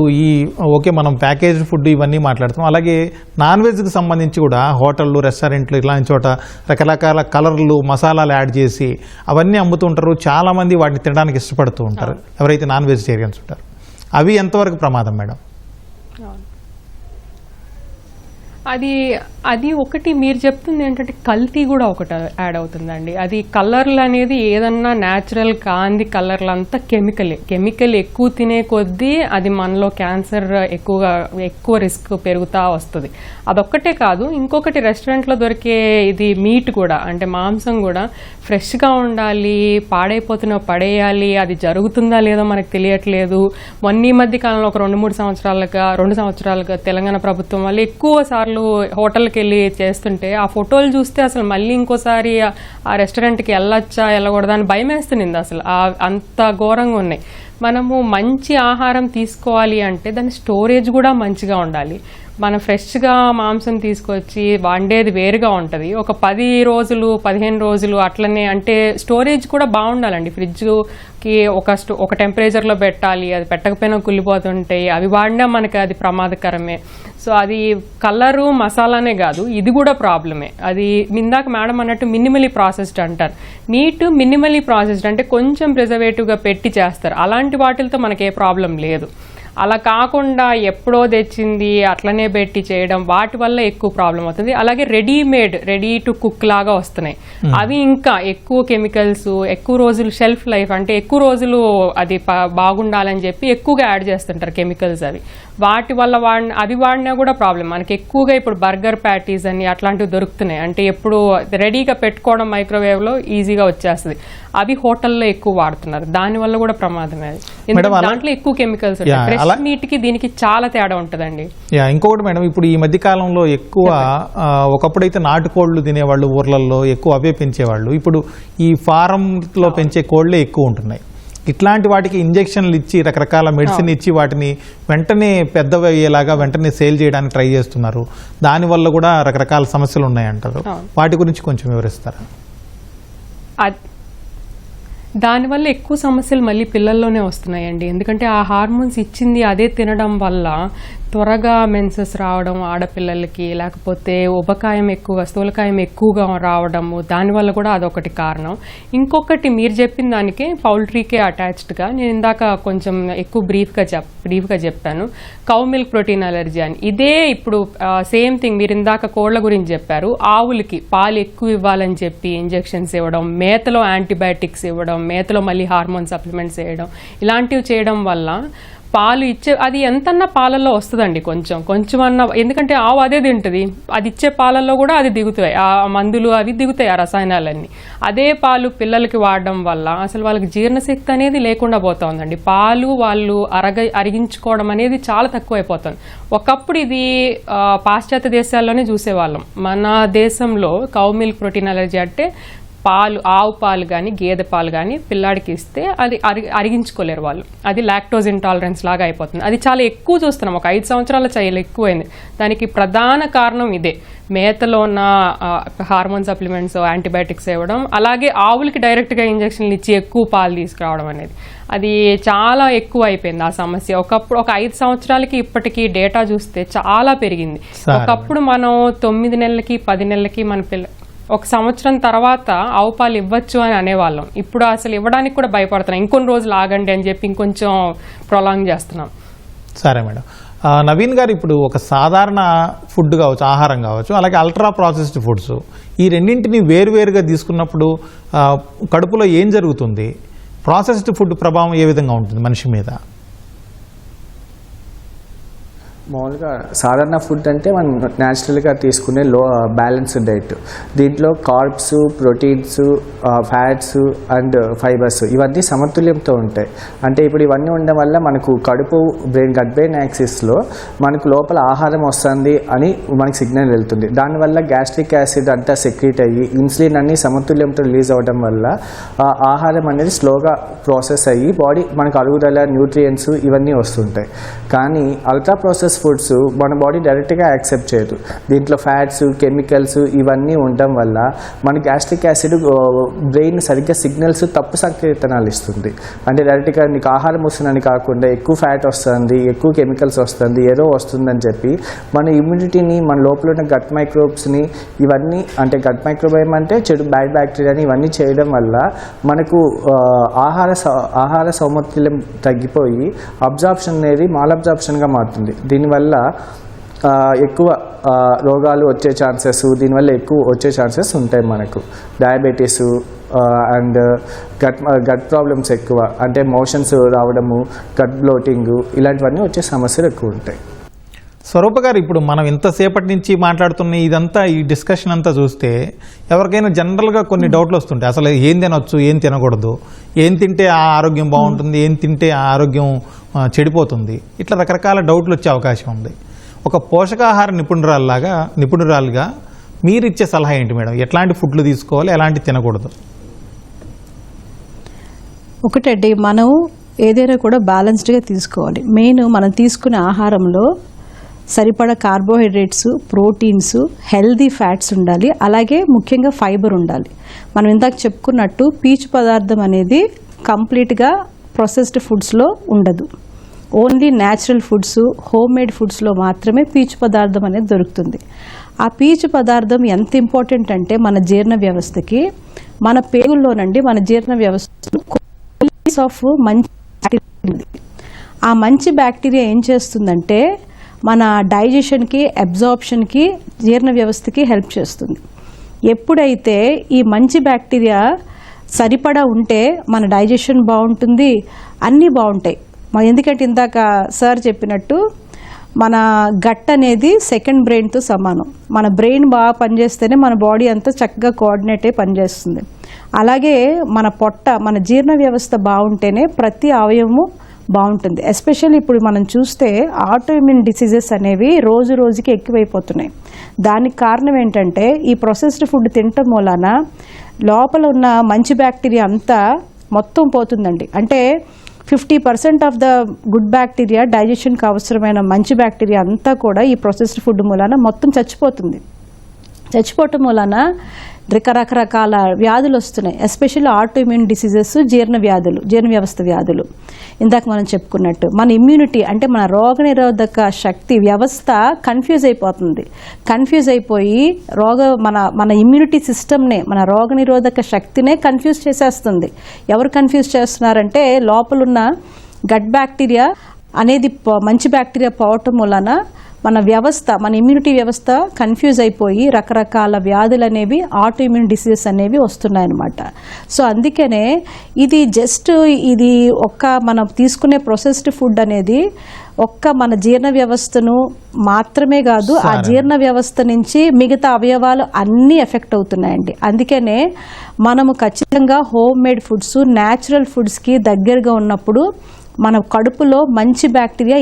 ఓకే మనం ప్యాకేజ్డ్ ఫుడ్ ఇవన్నీ మాట్లాడుతాం, అలాగే నాన్ వెజ్కి సంబంధించి కూడా హోటళ్ళు, రెస్టారెంట్లు ఇలాంటి చోట రకరకాల కలర్లు, మసాలాలు యాడ్ చేసి అవన్నీ అమ్ముతుంటారు. చాలామంది వాటిని తినడానికి ఇష్టపడుతూ ఉంటారు ఎవరైతే నాన్ వెజిటేరియన్స్ ఉంటారు. అవి ఎంతవరకు ప్రమాదం మేడం? అది ఒకటి మీరు చెప్తుంది ఏంటంటే కల్తీ కూడా ఒకటి యాడ్ అవుతుందండి. అది కలర్లు అనేది ఏదన్నా న్యాచురల్ కాంది కలర్లు అంతా కెమికల్ ఎక్కువ తినే కొద్దీ అది మనలో క్యాన్సర్ ఎక్కువ రిస్క్ పెరుగుతూ వస్తుంది. అదొక్కటే కాదు, ఇంకొకటి రెస్టారెంట్లో దొరికే ఇది మీట్ కూడా, అంటే మాంసం కూడా ఫ్రెష్గా ఉండాలి, పడేయాలి, అది జరుగుతుందా లేదో మనకు తెలియట్లేదు. మొన్న ఈ మధ్య కాలంలో ఒక 2 సంవత్సరాలుగా తెలంగాణ ప్రభుత్వం వాళ్ళు ఎక్కువ సార్లు హోటల్కి వెళ్ళి చేస్తుంటే ఆ ఫోటోలు చూస్తే అసలు మళ్ళీ ఇంకోసారి ఆ రెస్టారెంట్కి వెళ్ళకూడదా అని భయం వేస్తుంది. అసలు అంత ఘోరంగా ఉన్నాయి. మనము మంచి ఆహారం తీసుకోవాలి అంటే దాని స్టోరేజ్ కూడా మంచిగా ఉండాలి. మనం ఫ్రెష్గా మాంసం తీసుకొచ్చి వండేది వేరుగా ఉంటుంది. ఒక 10 రోజులు 15 రోజులు అట్లనే, అంటే స్టోరేజ్ కూడా బాగుండాలండి. ఫ్రిడ్జ్కి ఒక టెంపరేచర్లో పెట్టాలి, అది పెట్టకపోయినా కుళ్ళిపోతుంటాయి. అవి వాడినా మనకి అది ప్రమాదకరమే. సో అది కలరు మసాలానే కాదు, ఇది కూడా ప్రాబ్లమే. అది ఇందాక మేడం అన్నట్టు మినిమలీ ప్రాసెస్డ్ అంటారు. మీట్ మినిమలీ ప్రాసెస్డ్ అంటే కొంచెం ప్రిజర్వేటివ్గా పెట్టి చేస్తారు. అలాంటి వాటితో మనకి ఏ ప్రాబ్లం లేదు. అలా కాకుండా ఎప్పుడో తెచ్చింది అట్లనే పెట్టి చేయడం, వాటి వల్ల ఎక్కువ ప్రాబ్లం అవుతుంది. అలాగే రెడీ టు కుక్ లాగా వస్తున్నాయి. అవి ఇంకా ఎక్కువ కెమికల్స్, ఎక్కువ రోజులు షెల్ఫ్ లైఫ్, అంటే ఎక్కువ రోజులు అది బాగుండాలని చెప్పి ఎక్కువగా యాడ్ చేస్తుంటారు కెమికల్స్. వాటి వల్ల అవి వాడినా కూడా ప్రాబ్లం. మనకి ఎక్కువగా ఇప్పుడు బర్గర్ ప్యాటీస్ అని అట్లాంటివి దొరుకుతున్నాయి, అంటే ఎప్పుడు రెడీగా పెట్టుకోవడం మైక్రోవేవ్లో ఈజీగా వచ్చేస్తుంది. అవి హోటల్లో ఎక్కువ వాడుతున్నారు, దానివల్ల కూడా ప్రమాదమే. అది ఎందుకంటే దాంట్లో ఎక్కువ కెమికల్స్ ఉంటాయి. ఫ్రెష్ మీట్కి దీనికి చాలా తేడా ఉంటుందండి. ఇంకొకటి మేడం, ఇప్పుడు ఈ మధ్య కాలంలో ఎక్కువ ఒకప్పుడైతే నాటుకోళ్లు తినేవాళ్ళు ఊర్లలో, ఎక్కువ అవే పెంచేవాళ్ళు. ఇప్పుడు ఈ ఫారంలో పెంచే కోళ్లే ఎక్కువ ఉంటున్నాయి. ఇట్లాంటి వాటికి ఇంజెక్షన్లు ఇచ్చి రకరకాల మెడిసిన్ ఇచ్చి వాటిని వెంటనే పెద్దవి అయ్యేలాగా వెంటనే సేల్ చేయడానికి ట్రై చేస్తున్నారు. దానివల్ల కూడా రకరకాల సమస్యలు ఉన్నాయంటారు. వాటి గురించి కొంచెం వివరిస్తారా? దానివల్ల ఎక్కువ సమస్యలు మళ్ళీ పిల్లల్లోనే వస్తున్నాయండి. ఎందుకంటే ఆ హార్మోన్స్ ఇచ్చింది అదే తినడం వల్ల త్వరగా మెన్సెస్ రావడం ఆడపిల్లలకి, లేకపోతే స్థూలకాయం ఎక్కువగా రావడము, దానివల్ల కూడా అదొకటి కారణం. ఇంకొకటి మీరు చెప్పిన దానికి పౌల్ట్రీకే అటాచ్డ్గా నేను ఇందాక కొంచెం ఎక్కువ బ్రీఫ్గా చెప్పాను, కౌ మిల్క్ ప్రోటీన్ అలర్జీ అని. ఇదే ఇప్పుడు సేమ్ థింగ్ మీరు ఇందాక కోళ్ల గురించి చెప్పారు. ఆవులకి పాలు ఎక్కువ ఇవ్వాలని చెప్పి ఇంజెక్షన్స్ ఇవ్వడం, మేతలో యాంటీబయాటిక్స్ ఇవ్వడం, మేతలో మళ్ళీ హార్మోన్ సప్లిమెంట్స్ వేయడం, ఇలాంటివి చేయడం వల్ల పాలు అది ఎంతన్నా పాలల్లో వస్తుందండి, కొంచెం అన్న. ఎందుకంటే ఆవు అదే తింటుంది, అది ఇచ్చే పాలల్లో కూడా అది దిగుతాయి, ఆ మందులు అవి దిగుతాయి, ఆ రసాయనాలన్నీ. అదే పాలు పిల్లలకి వాడడం వల్ల అసలు వాళ్ళకి జీర్ణశక్తి అనేది లేకుండా పోతుందండి. పాలు వాళ్ళు అరిగించుకోవడం అనేది చాలా తక్కువైపోతుంది. ఒకప్పుడు ఇది పాశ్చాత్య దేశాల్లోనే చూసేవాళ్ళం. మన దేశంలో కౌ మిల్క్ ప్రోటీన్ అలర్జీ అంటే ఆవు పాలు కానీ గేదె పాలు కానీ పిల్లాడికి ఇస్తే అది అరిగించుకోలేరు వాళ్ళు. అది లాక్టోజ్ ఇంటాలరెన్స్ లాగా అయిపోతుంది. అది చాలా ఎక్కువ చూస్తున్నాం, ఒక 5 సంవత్సరాల చాలా ఎక్కువైంది. దానికి ప్రధాన కారణం ఇదే, మేతలో ఉన్న హార్మోన్ సప్లిమెంట్స్, యాంటీబయాటిక్స్ ఇవ్వడం, అలాగే ఆవులకి డైరెక్ట్గా ఇంజక్షన్లు ఇచ్చి ఎక్కువ పాలు తీసుకురావడం అనేది. అది చాలా ఎక్కువ అయిపోయింది ఆ సమస్య. ఒకప్పుడు ఒక 5 సంవత్సరాలకి ఇప్పటికీ డేటా చూస్తే చాలా పెరిగింది. ఒకప్పుడు మనం 9 నెలలకి 10 నెలలకి మన ఒక సంవత్సరం తర్వాత ఆవు పాలు ఇవ్వచ్చు అని అనేవాళ్ళం. ఇప్పుడు అసలు ఇవ్వడానికి కూడా భయపడుతున్నాం. ఇంకొన్ని రోజులు ఆగండి అని చెప్పి ఇంకొంచెం ప్రొలాంగ్ చేస్తున్నాం. సరే మేడం. నవీన్ గారు, ఇప్పుడు ఒక సాధారణ ఫుడ్ కావచ్చు, ఆహారం కావచ్చు, అలాగే అల్ట్రా ప్రాసెస్డ్ ఫుడ్స్, ఈ రెండింటిని వేరువేరుగా తీసుకున్నప్పుడు కడుపులో ఏం జరుగుతుంది? ప్రాసెస్డ్ ఫుడ్ ప్రభావం ఏ విధంగా ఉంటుంది మనిషి మీద? మామూలుగా సాధారణ ఫుడ్ అంటే మనం న్యాచురల్గా తీసుకునే బ్యాలెన్స్డ్ డైట్. దీంట్లో carbs, proteins, fats and fibres ఇవన్నీ సమతుల్యంతో ఉంటాయి. అంటే ఇప్పుడు ఇవన్నీ ఉండడం వల్ల మనకు కడుపు గట్ బ్రెయిన్ యాక్సిస్లో మనకు లోపల ఆహారం వస్తుంది అని మనకు సిగ్నల్ వెళ్తుంది. దానివల్ల గ్యాస్ట్రిక్ యాసిడ్ అంతా సెక్రీట్ అయ్యి ఇన్సులిన్ అన్ని సమతుల్యంతో రిలీజ్ అవ్వడం వల్ల ఆహారం అనేది స్లోగా ప్రాసెస్ అయ్యి బాడీ మనకు అరుగుదల, న్యూట్రియంట్స్ ఇవన్నీ వస్తుంటాయి. కానీ అల్ట్రా ప్రాసెస్ ఫుడ్స్ మన బాడీ డైరెక్ట్గా యాక్సెప్ట్ చేయదు. దీంట్లో ఫ్యాట్స్, కెమికల్స్ ఇవన్నీ ఉండడం వల్ల మన గ్యాస్ట్రిక్ యాసిడ్ బ్రెయిన్ సరిగ్గా సిగ్నల్స్ తప్పు సంకేతనాలు ఇస్తుంది. అంటే డైరెక్ట్గా నీకు ఆహారం వస్తుందని కాకుండా ఎక్కువ ఫ్యాట్ వస్తుంది, ఎక్కువ కెమికల్స్ వస్తుంది, ఏదో వస్తుందని చెప్పి మన ఇమ్యూనిటీని, మన లోపల ఉన్న గట్ మైక్రోబ్స్ని ఇవన్నీ, అంటే గట్ మైక్రోబయోమ్ అంటే చెడు బ్యాడ్ బ్యాక్టీరియాని ఇవన్నీ చేయడం వల్ల మనకు ఆహార సౌమతుల్యం తగ్గిపోయి అబ్జార్ప్షన్ అనేది మాల్ అబ్జార్ప్షన్గా మారుతుంది. దీనివల్ల ఎక్కువ రోగాలు వచ్చే ఛాన్సెస్, దీనివల్ల ఎక్కువ వచ్చే ఛాన్సెస్ ఉంటాయి. మనకు డయాబెటీసు అండ్ గట్ ప్రాబ్లమ్స్ ఎక్కువ, అంటే మోషన్స్ రావడము, గట్ బ్లోటింగ్ ఇలాంటివన్నీ వచ్చే సమస్యలు ఎక్కువ ఉంటాయి. స్వరూప గారు, ఇప్పుడు మనం ఇంతసేపటి నుంచి మాట్లాడుతున్న ఇదంతా, ఈ డిస్కషన్ అంతా చూస్తే ఎవరికైనా జనరల్గా కొన్ని డౌట్లు వస్తుంటాయి. అసలు ఏం తినొచ్చు, ఏం తినకూడదు, ఏం తింటే ఆ ఆరోగ్యం బాగుంటుంది, ఏం తింటే ఆ ఆరోగ్యం చెడిపోతుంది, ఇట్లా రకరకాల డౌట్లు వచ్చే అవకాశం ఉంది. ఒక పోషకాహార నిపుణురాలుగా మీరు ఇచ్చే సలహా ఏంటి మేడం? ఎట్లాంటి ఫుడ్లు తీసుకోవాలి, ఎలాంటి తినకూడదు? ఒకటండి, మనం ఏదైనా కూడా బ్యాలెన్స్డ్గా తీసుకోవాలి. మెయిన్ మనం తీసుకునే ఆహారంలో సరిపడా కార్బోహైడ్రేట్స్, ప్రోటీన్స్, హెల్దీ ఫ్యాట్స్ ఉండాలి. అలాగే ముఖ్యంగా ఫైబర్ ఉండాలి. మనం ఇందాక చెప్పుకున్నట్టు పీచు పదార్థం అనేది కంప్లీట్గా ప్రాసెస్డ్ ఫుడ్స్లో ఉండదు. Only natural foods, home made ఫుడ్స్లో మాత్రమే పీచు పదార్థం అనేది దొరుకుతుంది. ఆ పీచు పదార్థం ఎంత ఇంపార్టెంట్ అంటే మన జీర్ణ వ్యవస్థకి, మన పేగుల్లోనండి మన జీర్ణ వ్యవస్థలో ఆఫ్ మంచి ఆ మంచి బ్యాక్టీరియా ఏం చేస్తుందంటే మన డైజెషన్కి, అబ్జార్ప్షన్కి, జీర్ణ వ్యవస్థకి హెల్ప్ చేస్తుంది. ఎప్పుడైతే ఈ మంచి బ్యాక్టీరియా సరిపడా ఉంటే మన డైజెషన్ బాగుంటుంది, అన్నీ బాగుంటాయి. ఎందుకంటే ఇందాక సార్ చెప్పినట్టు మన గట్ అనేది సెకండ్ బ్రెయిన్తో సమానం. మన బ్రెయిన్ బాగా పనిచేస్తేనే మన బాడీ అంతా చక్కగా కోఆర్డినేట్ అయి పనిచేస్తుంది. అలాగే మన పొట్ట, మన జీర్ణ వ్యవస్థ బాగుంటేనే ప్రతి అవయవము బాగుంటుంది. ఎస్పెషల్లీ ఇప్పుడు మనం చూస్తే ఆటో ఇమ్యూన్ డిసీజెస్ అనేవి రోజు రోజుకి ఎక్కువైపోతున్నాయి. దానికి కారణం ఏంటంటే ఈ ప్రాసెస్డ్ ఫుడ్ తినటం మూలాన లోపల ఉన్న మంచి బ్యాక్టీరియా అంతా మొత్తం పోతుందండి. అంటే 50% ఆఫ్ ద గుడ్ బ్యాక్టీరియా, డైజెషన్కి అవసరమైన మంచి బ్యాక్టీరియా అంతా కూడా ఈ ప్రాసెస్డ్ ఫుడ్ మూలాన మొత్తం చచ్చిపోతుంది. చచ్చిపోవటం మూలాన రకరకాల వ్యాధులు వస్తున్నాయి. ఎస్పెషల్లీ ఆటో ఇమ్యూన్ డిసీజెస్, జీర్ణ వ్యవస్థ వ్యాధులు. ఇందాక మనం చెప్పుకున్నట్టు మన ఇమ్యూనిటీ అంటే మన రోగనిరోధక శక్తి వ్యవస్థ కన్ఫ్యూజ్ అయిపోతుంది. కన్ఫ్యూజ్ అయిపోయి మన ఇమ్యూనిటీ సిస్టమ్నే, మన రోగనిరోధక శక్తినే కన్ఫ్యూజ్ చేసేస్తుంది. ఎవరు కన్ఫ్యూజ్ చేస్తున్నారంటే లోపలున్న గట్ బ్యాక్టీరియా అనేది మంచి బ్యాక్టీరియా పోవటం వలన మన ఇమ్యూనిటీ వ్యవస్థ కన్ఫ్యూజ్ అయిపోయి రకరకాల వ్యాధులు అనేవి, ఆటో ఇమ్యూన్ డిసీజెస్ అనేవి వస్తున్నాయన్నమాట. సో అందుకనే ఇది మనం తీసుకునే ప్రాసెస్డ్ ఫుడ్ అనేది మన జీర్ణ వ్యవస్థను మాత్రమే కాదు, ఆ జీర్ణ వ్యవస్థ నుంచి మిగతా అవయవాలు అన్నీ ఎఫెక్ట్ అవుతున్నాయండి. అందుకనే మనము ఖచ్చితంగా హోమ్ మేడ్ ఫుడ్స్, న్యాచురల్ ఫుడ్స్కి దగ్గరగా ఉన్నప్పుడు మన కడుపులో మంచి బ్యాక్టీరియా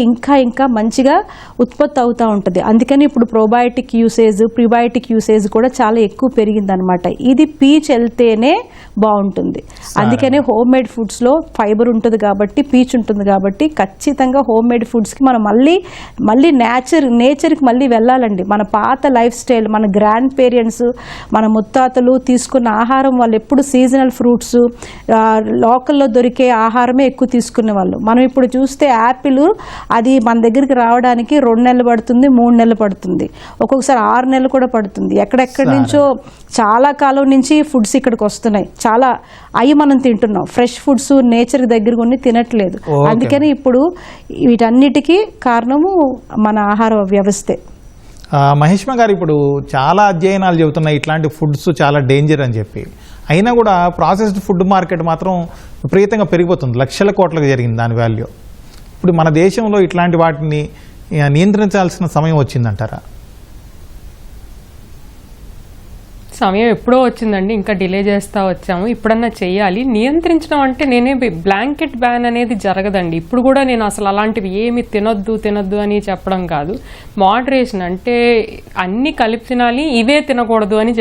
ఇంకా మంచిగా ఉత్పత్తి అవుతూ ఉంటుంది. అందుకని ఇప్పుడు ప్రోబయోటిక్ యూసేజ్, ప్రీబయోటిక్ యూసేజ్ కూడా చాలా ఎక్కువ పెరిగిందనమాట. ఇది పీచ్ వెళ్తేనే బాగుంటుంది. అందుకనే హోమ్ మేడ్ ఫుడ్స్లో ఫైబర్ ఉంటుంది కాబట్టి, పీచ్ ఉంటుంది కాబట్టి ఖచ్చితంగా హోమ్ మేడ్ ఫుడ్స్కి మనం మళ్ళీ నేచర్కి మళ్ళీ వెళ్ళాలండి. మన పాత లైఫ్ స్టైల్, మన గ్రాండ్ పేరెంట్స్, మన ముత్తాతలు తీసుకున్న ఆహారం, వాళ్ళు ఎప్పుడు సీజనల్ ఫ్రూట్స్, లోకల్లో దొరికే ఆహారమే ఎక్కువ తీసుకునే వాళ్ళు. మనం ఇప్పుడు చూస్తే యాపిల్ అది మన దగ్గరికి రావడానికి 2 నెలలు పడుతుంది, 3 నెలలు పడుతుంది, ఒక్కొక్కసారి 6 నెలలు కూడా పడుతుంది. ఎక్కడెక్కడి నుంచో చాలా కాలం నుంచి ఫుడ్స్ ఇక్కడికి వస్తున్నాయి. చాలా అవి మనం తింటున్నాం. ఫ్రెష్ ఫుడ్స్ నేచర్ దగ్గర కొన్ని తినట్లేదు. అందుకని ఇప్పుడు వీటన్నిటికీ కారణము మన ఆహార వ్యవస్థే. మహేష్మ గారు, ఇప్పుడు చాలా అధ్యయనాలు చెబుతున్నాయి ఇట్లాంటి ఫుడ్స్ చాలా డేంజర్ అని చెప్పి. అయినా కూడా ప్రాసెస్డ్ ఫుడ్ మార్కెట్ మాత్రం విపరీతంగా పెరిగిపోతుంది. లక్షల కోట్లకు జరిగింది దాని వాల్యూ. ఇప్పుడు మన దేశంలో ఇట్లాంటి వాటిని నియంత్రించాల్సిన సమయం వచ్చిందంటారా? సమయం ఎప్పుడో వచ్చిందండి, ఇంకా డిలే చేస్తూ వచ్చాము. ఇప్పుడన్నా చెయ్యాలి. నియంత్రించడం అంటే నేనే బ్లాంకెట్ బ్యాన్ అనేది జరగదండి. ఇప్పుడు కూడా నేను అసలు అలాంటివి ఏమి తినొద్దు అని చెప్పడం కాదు. మోడరేషన్ అంటే అన్నీ కలిపి తినాలి, ఇవే తినకూడదు అని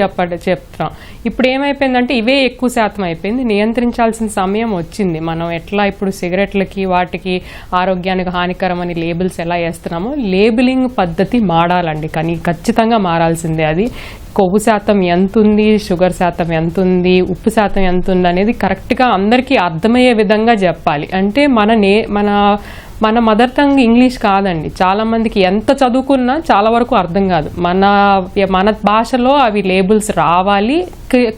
చెప్తాం. ఇప్పుడు ఏమైపోయిందంటే ఇవే ఎక్కువ శాతం అయిపోయింది. నియంత్రించాల్సిన సమయం వచ్చింది. మనం ఎట్లా ఇప్పుడు సిగరెట్లకి వాటికి ఆరోగ్యానికి హానికరం అని లేబుల్స్ ఎలా వేస్తున్నామో లేబులింగ్ పద్ధతి మారాలండి. కానీ ఖచ్చితంగా మారాల్సిందే. అది కొవ్వు శాతం ఎంత ఉంది, షుగర్ శాతం ఎంత ఉంది, ఉప్పు శాతం ఎంత ఉంది అనేది కరెక్ట్గా అందరికీ అర్థమయ్యే విధంగా చెప్పాలి. అంటే మన మదర్ టంగ్ ఇంగ్లీష్ కాదండి. చాలా మందికి ఎంత చదువుకున్నా చాలా వరకు అర్థం కాదు. మన భాషలో అవి లేబుల్స్ రావాలి,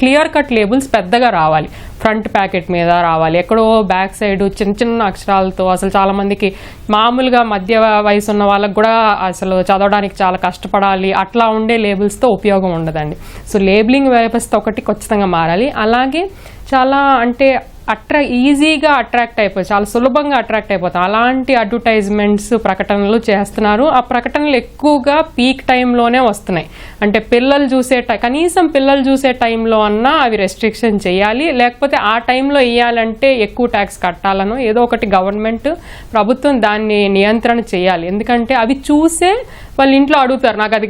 క్లియర్ కట్ లేబుల్స్ పెద్దగా రావాలి, ఫ్రంట్ ప్యాకెట్ మీద రావాలి. ఎక్కడో బ్యాక్ సైడ్ చిన్న చిన్న అక్షరాలతో అసలు చాలా మందికి మామూలుగా మధ్య వయసు ఉన్న వాళ్ళకి కూడా అసలు చదవడానికి చాలా కష్టపడాలి. అట్లా ఉండే లేబుల్స్తో ఉపయోగం ఉండదండి. సో లేబులింగ్ వ్యవస్థ ఒకటి ఖచ్చితంగా మారాలి. అలాగే చాలా అంటే ఈజీగా అట్రాక్ట్ అయిపోయి చాలా సులభంగా అట్రాక్ట్ అయిపోతాం. అలాంటి అడ్వర్టైజ్మెంట్స్ ప్రకటనలు చేస్తున్నారు. ఆ ప్రకటనలు ఎక్కువగా పీక్ టైంలోనే వస్తున్నాయి. అంటే కనీసం పిల్లలు చూసే టైంలో అన్నా అవి రెస్ట్రిక్షన్ చేయాలి. లేకపోతే ఆ టైంలో వేయాలంటే ఎక్కువ ట్యాక్స్ కట్టాలనో ఏదో ఒకటి ప్రభుత్వం దాన్ని నియంత్రణ చేయాలి. ఎందుకంటే అవి చూసే వాళ్ళు ఇంట్లో అడుగుతారు, నాకు అది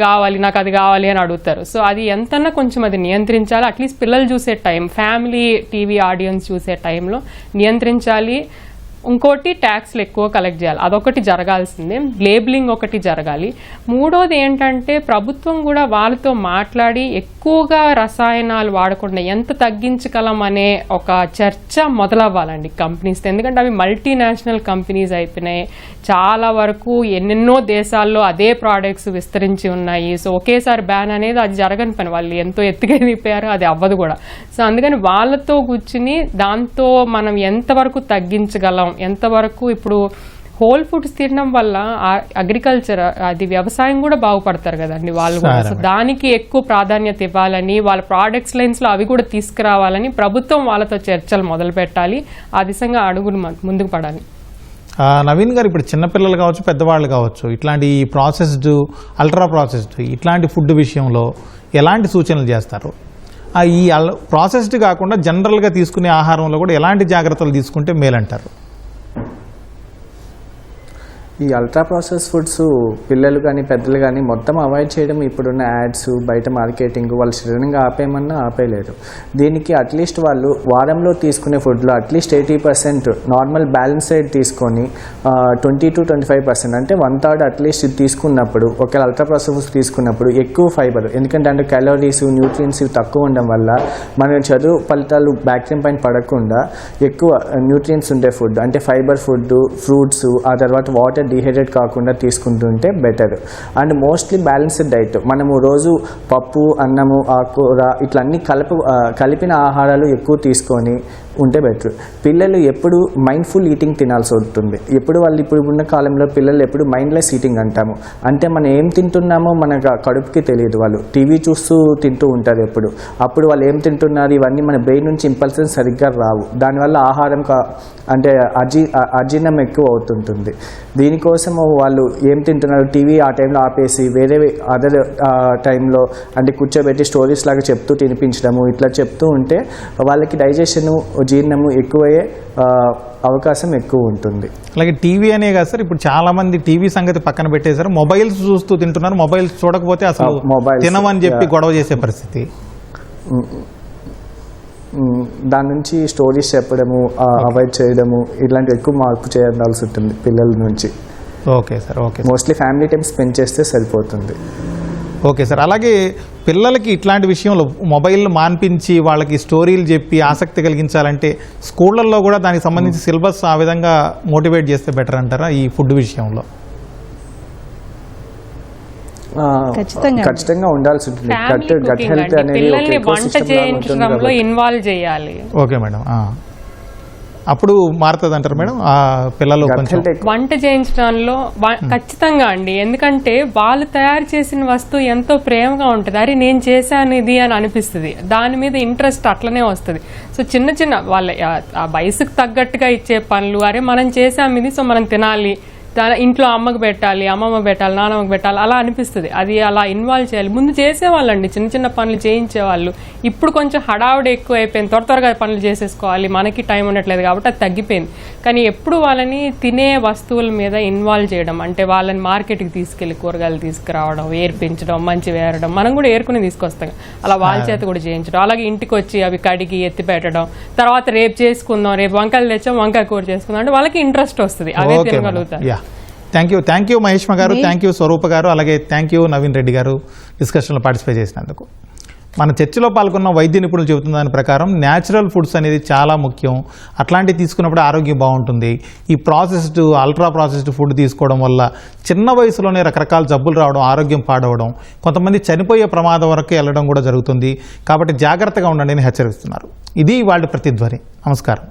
కావాలి అని అడుగుతారు. సో అది ఎంతన్నా కొంచెం అది నియంత్రించాలి. అట్లీస్ట్ పిల్లలు చూసే టైం, ఫ్యామిలీ టీవీ ఆడియన్స్ చూసే టైంలో నియంత్రించాలి. ఇంకోటి ట్యాక్స్లు ఎక్కువ కలెక్ట్ చేయాలి. అదొకటి జరగాల్సిందే. లేబులింగ్ ఒకటి జరగాలి. మూడోది ఏంటంటే ప్రభుత్వం కూడా వాళ్ళతో మాట్లాడి ఎక్కువగా రసాయనాలు వాడకుండా ఎంత తగ్గించగలం అనే ఒక చర్చ మొదలవ్వాలండి కంపెనీస్తో. ఎందుకంటే అవి మల్టీనేషనల్ కంపెనీస్ అయిపోయినాయి. చాలా వరకు ఎన్నెన్నో దేశాల్లో అదే ప్రోడక్ట్స్ విస్తరించి ఉన్నాయి. సో ఒకేసారి బ్యాన్ అనేది అది జరగని పని. వాళ్ళు ఎంతో ఎత్తుకెళ్ళిపోయారు, అది అవ్వదు కూడా. సో అందుకని వాళ్ళతో కూర్చుని దాంతో మనం ఎంతవరకు తగ్గించగలం, ఎంతవరకు ఇప్పుడు హోల్ ఫుడ్స్ తినడం వల్ల అగ్రికల్చర్ అది వ్యవసాయం కూడా బాగుపడతారు కదండి వాళ్ళు కూడా. సో దానికి ఎక్కువ ప్రాధాన్యత ఇవ్వాలని, వాళ్ళ ప్రోడక్ట్స్ లైన్స్ లో అవి కూడా తీసుకురావాలని ప్రభుత్వం వాళ్ళతో చర్చలు మొదలు పెట్టాలి. ఆ దిశగా అడుగులు ముందుకు పడాలి. నవీన్ గారు, ఇప్పుడు చిన్నపిల్లలు కావచ్చు, పెద్దవాళ్ళు కావచ్చు, ఇట్లాంటి ప్రాసెస్డ్, అల్ట్రా ప్రాసెస్డ్ ఇట్లాంటి ఫుడ్ విషయంలో ఎలాంటి సూచనలు చేస్తారు? ఈ ప్రాసెస్డ్ కాకుండా జనరల్గా తీసుకునే ఆహారంలో కూడా ఎలాంటి జాగ్రత్తలు తీసుకుంటే మేలంటారు? ఈ అల్ట్రా ప్రాసెస్ ఫుడ్స్ పిల్లలు కానీ పెద్దలు కానీ మొత్తం అవాయిడ్ చేయడం ఇప్పుడున్న యాడ్స్, బయట మార్కెటింగ్ వాళ్ళు సడన్గా ఆపేయమన్నా ఆపేయలేరు. దీనికి అట్లీస్ట్ వాళ్ళు వారంలో తీసుకునే ఫుడ్లో అట్లీస్ట్ 80% నార్మల్ బ్యాలెన్స్డ్ తీసుకొని 20 to 25% అంటే 1/3 అట్లీస్ట్ తీసుకున్నప్పుడు, ఒకవేళ అల్ట్రా ప్రాసెస్ ఫుడ్స్ తీసుకున్నప్పుడు ఎక్కువ ఫైబర్, ఎందుకంటే అంటే క్యాలరీస్, న్యూట్రియన్స్ తక్కువ ఉండడం వల్ల మన చదువు ఫలితాలు బ్యాక్టీరియా పైన పడకుండా ఎక్కువ న్యూట్రియన్స్ ఉండే ఫుడ్ అంటే ఫైబర్ ఫుడ్, ఫ్రూట్స్, ఆ తర్వాత వాటర్ డిహైడ్రేట్ కాకుండా తీసుకుంటుంటే better. And mostly balanced diet, మనము రోజు పప్పు, అన్నము, ఆకుకూర ఇట్లా అన్ని కలిపిన ఆహారాలు ఎక్కువ తీసుకొని ఉంటే బెటర్. పిల్లలు ఎప్పుడు మైండ్ఫుల్ ఈటింగ్ తినాల్సి ఉంటుంది. ఎప్పుడు వాళ్ళు ఇప్పుడు ఉన్న కాలంలో పిల్లలు ఎప్పుడు మైండ్లెస్ ఈటింగ్ అంటాము. అంటే మనం ఏం తింటున్నామో మన కడుపుకి తెలియదు. వాళ్ళు టీవీ చూస్తూ తింటూ ఉంటారు ఎప్పుడు. అప్పుడు వాళ్ళు ఏం తింటున్నారు ఇవన్నీ మన బ్రెయిన్ నుంచి ఇంపల్సెస్ సరిగ్గా రావు. దానివల్ల ఆహారం అంటే అజీర్ణం ఎక్కువ అవుతుంటుంది. దీనికోసము వాళ్ళు ఏం తింటున్నారు టీవీ ఆ టైంలో ఆపేసి వేరే అదర్ టైంలో అంటే కూర్చోబెట్టి స్టోరీస్ లాగా చెప్తూ తినిపించడము, ఇట్లా చెప్తూ ఉంటే వాళ్ళకి డైజెషను, జీర్ణము ఎక్కువయ్యే అవకాశం ఎక్కువ ఉంటుంది. అలాగే టీవీ అనే కాదు సార్, ఇప్పుడు చాలా మంది టీవీ సంగతి పక్కన పెట్టేశారు, మొబైల్స్ చూస్తూ తింటున్నారు. మొబైల్స్ చూడకపోతే అసలు తినమని చెప్పి గొడవ చేసే పరిస్థితి. దాని నుంచి స్టోరీస్ చెప్పడము, అవాయిడ్ చేయడము, ఇలాంటి ఎక్కువ మార్పు చేయాల్సి ఉంటుంది పిల్లల నుంచి. Okay sir, okay. Mostly family time spend చేస్తే సరిపోతుంది. Okay sir. అలాగే పిల్లలకి ఇట్లాంటి విషయంలో మొబైల్ మాన్పించి వాళ్ళకి స్టోరీలు చెప్పి ఆసక్తి కలిగించాలంటే స్కూళ్ళల్లో కూడా దానికి సంబంధించి సిలబస్ ఆ విధంగా మోటివేట్ చేస్తే బెటర్ అంటారా ఈ ఫుడ్ విషయంలో? ఖచ్చితంగా ఉండాల్సి ఉంటుంది. గట్ హెల్త్ అనేది వంట చేయించడంలో ఇన్వాల్వ్ చేయాలి. ఓకే మేడం, అప్పుడు మారుతుంది అంటారు మేడం ఆ పిల్లలు వంట చేయించడంలో ఖచ్చితంగా అండి. ఎందుకంటే వాళ్ళు తయారు చేసిన వస్తువు ఎంతో ప్రేమగా ఉంటుంది. అరే నేను చేశాను ఇది అని అనిపిస్తుంది. దాని మీద ఇంట్రెస్ట్ అట్లనే వస్తుంది. సో చిన్న చిన్న వాళ్ళ ఆ వయసుకు తగ్గట్టుగా ఇచ్చే పనులు, అరే మనం చేసాం ఇది సో మనం ఇంట్లో అమ్మకు పెట్టాలి, అమ్మమ్మ పెట్టాలి, నాన్నమ్మకి పెట్టాలి అలా అనిపిస్తుంది. అది అలా ఇన్వాల్వ్ చేయాలి. ముందు చేసేవాళ్ళండి, చిన్న చిన్న పనులు చేయించేవాళ్ళు. ఇప్పుడు కొంచెం హడావుడి ఎక్కువ అయిపోయింది, త్వరగా పనులు చేసేసుకోవాలి, మనకి టైం ఉండట్లేదు కాబట్టి అది తగ్గిపోయింది. కానీ ఎప్పుడు వాళ్ళని తినే వస్తువుల మీద ఇన్వాల్వ్ చేయడం, అంటే వాళ్ళని మార్కెట్కి తీసుకెళ్లి కూరగాయలు తీసుకురావడం, ఏర్పించడం, మంచి వేరడం, మనం కూడా ఏరుకుని తీసుకొస్తాం, అలా వాళ్ళ చేత కూడా చేయించడం. అలాగే ఇంటికి వచ్చి అవి కడిగి ఎత్తి పెట్టడం, తర్వాత రేపు చేసుకుందాం, రేపు వంకాయలు తెచ్చాం వంకాయ కూర చేసుకుందాం అంటే వాళ్ళకి ఇంట్రెస్ట్ వస్తుంది, అవే తినగలుగుతారు. థ్యాంక్ యూ మహేష్మ గారు, థ్యాంక్ యూ స్వరూప గారు, అలాగే థ్యాంక్ యూ నవీన్ రెడ్డి గారు డిస్కషన్లో పార్టిసిపేట్ చేసినందుకు. మన చర్చలో పాల్గొన్న వైద్య నిపుణులు చెబుతున్న దాని ప్రకారం న్యాచురల్ ఫుడ్స్ అనేది చాలా ముఖ్యం. అట్లాంటివి తీసుకున్నప్పుడు ఆరోగ్యం బాగుంటుంది. ఈ ప్రాసెస్డ్, అల్ట్రా ప్రాసెస్డ్ ఫుడ్ తీసుకోవడం వల్ల చిన్న వయసులోనే రకరకాల జబ్బులు రావడం, ఆరోగ్యం పాడవడం, కొంతమంది చనిపోయే ప్రమాదం వరకు వెళ్ళడం కూడా జరుగుతుంది. కాబట్టి జాగ్రత్తగా ఉండండి అని హెచ్చరిస్తున్నారు. ఇది వాళ్ళ ప్రతిధ్వని. నమస్కారం.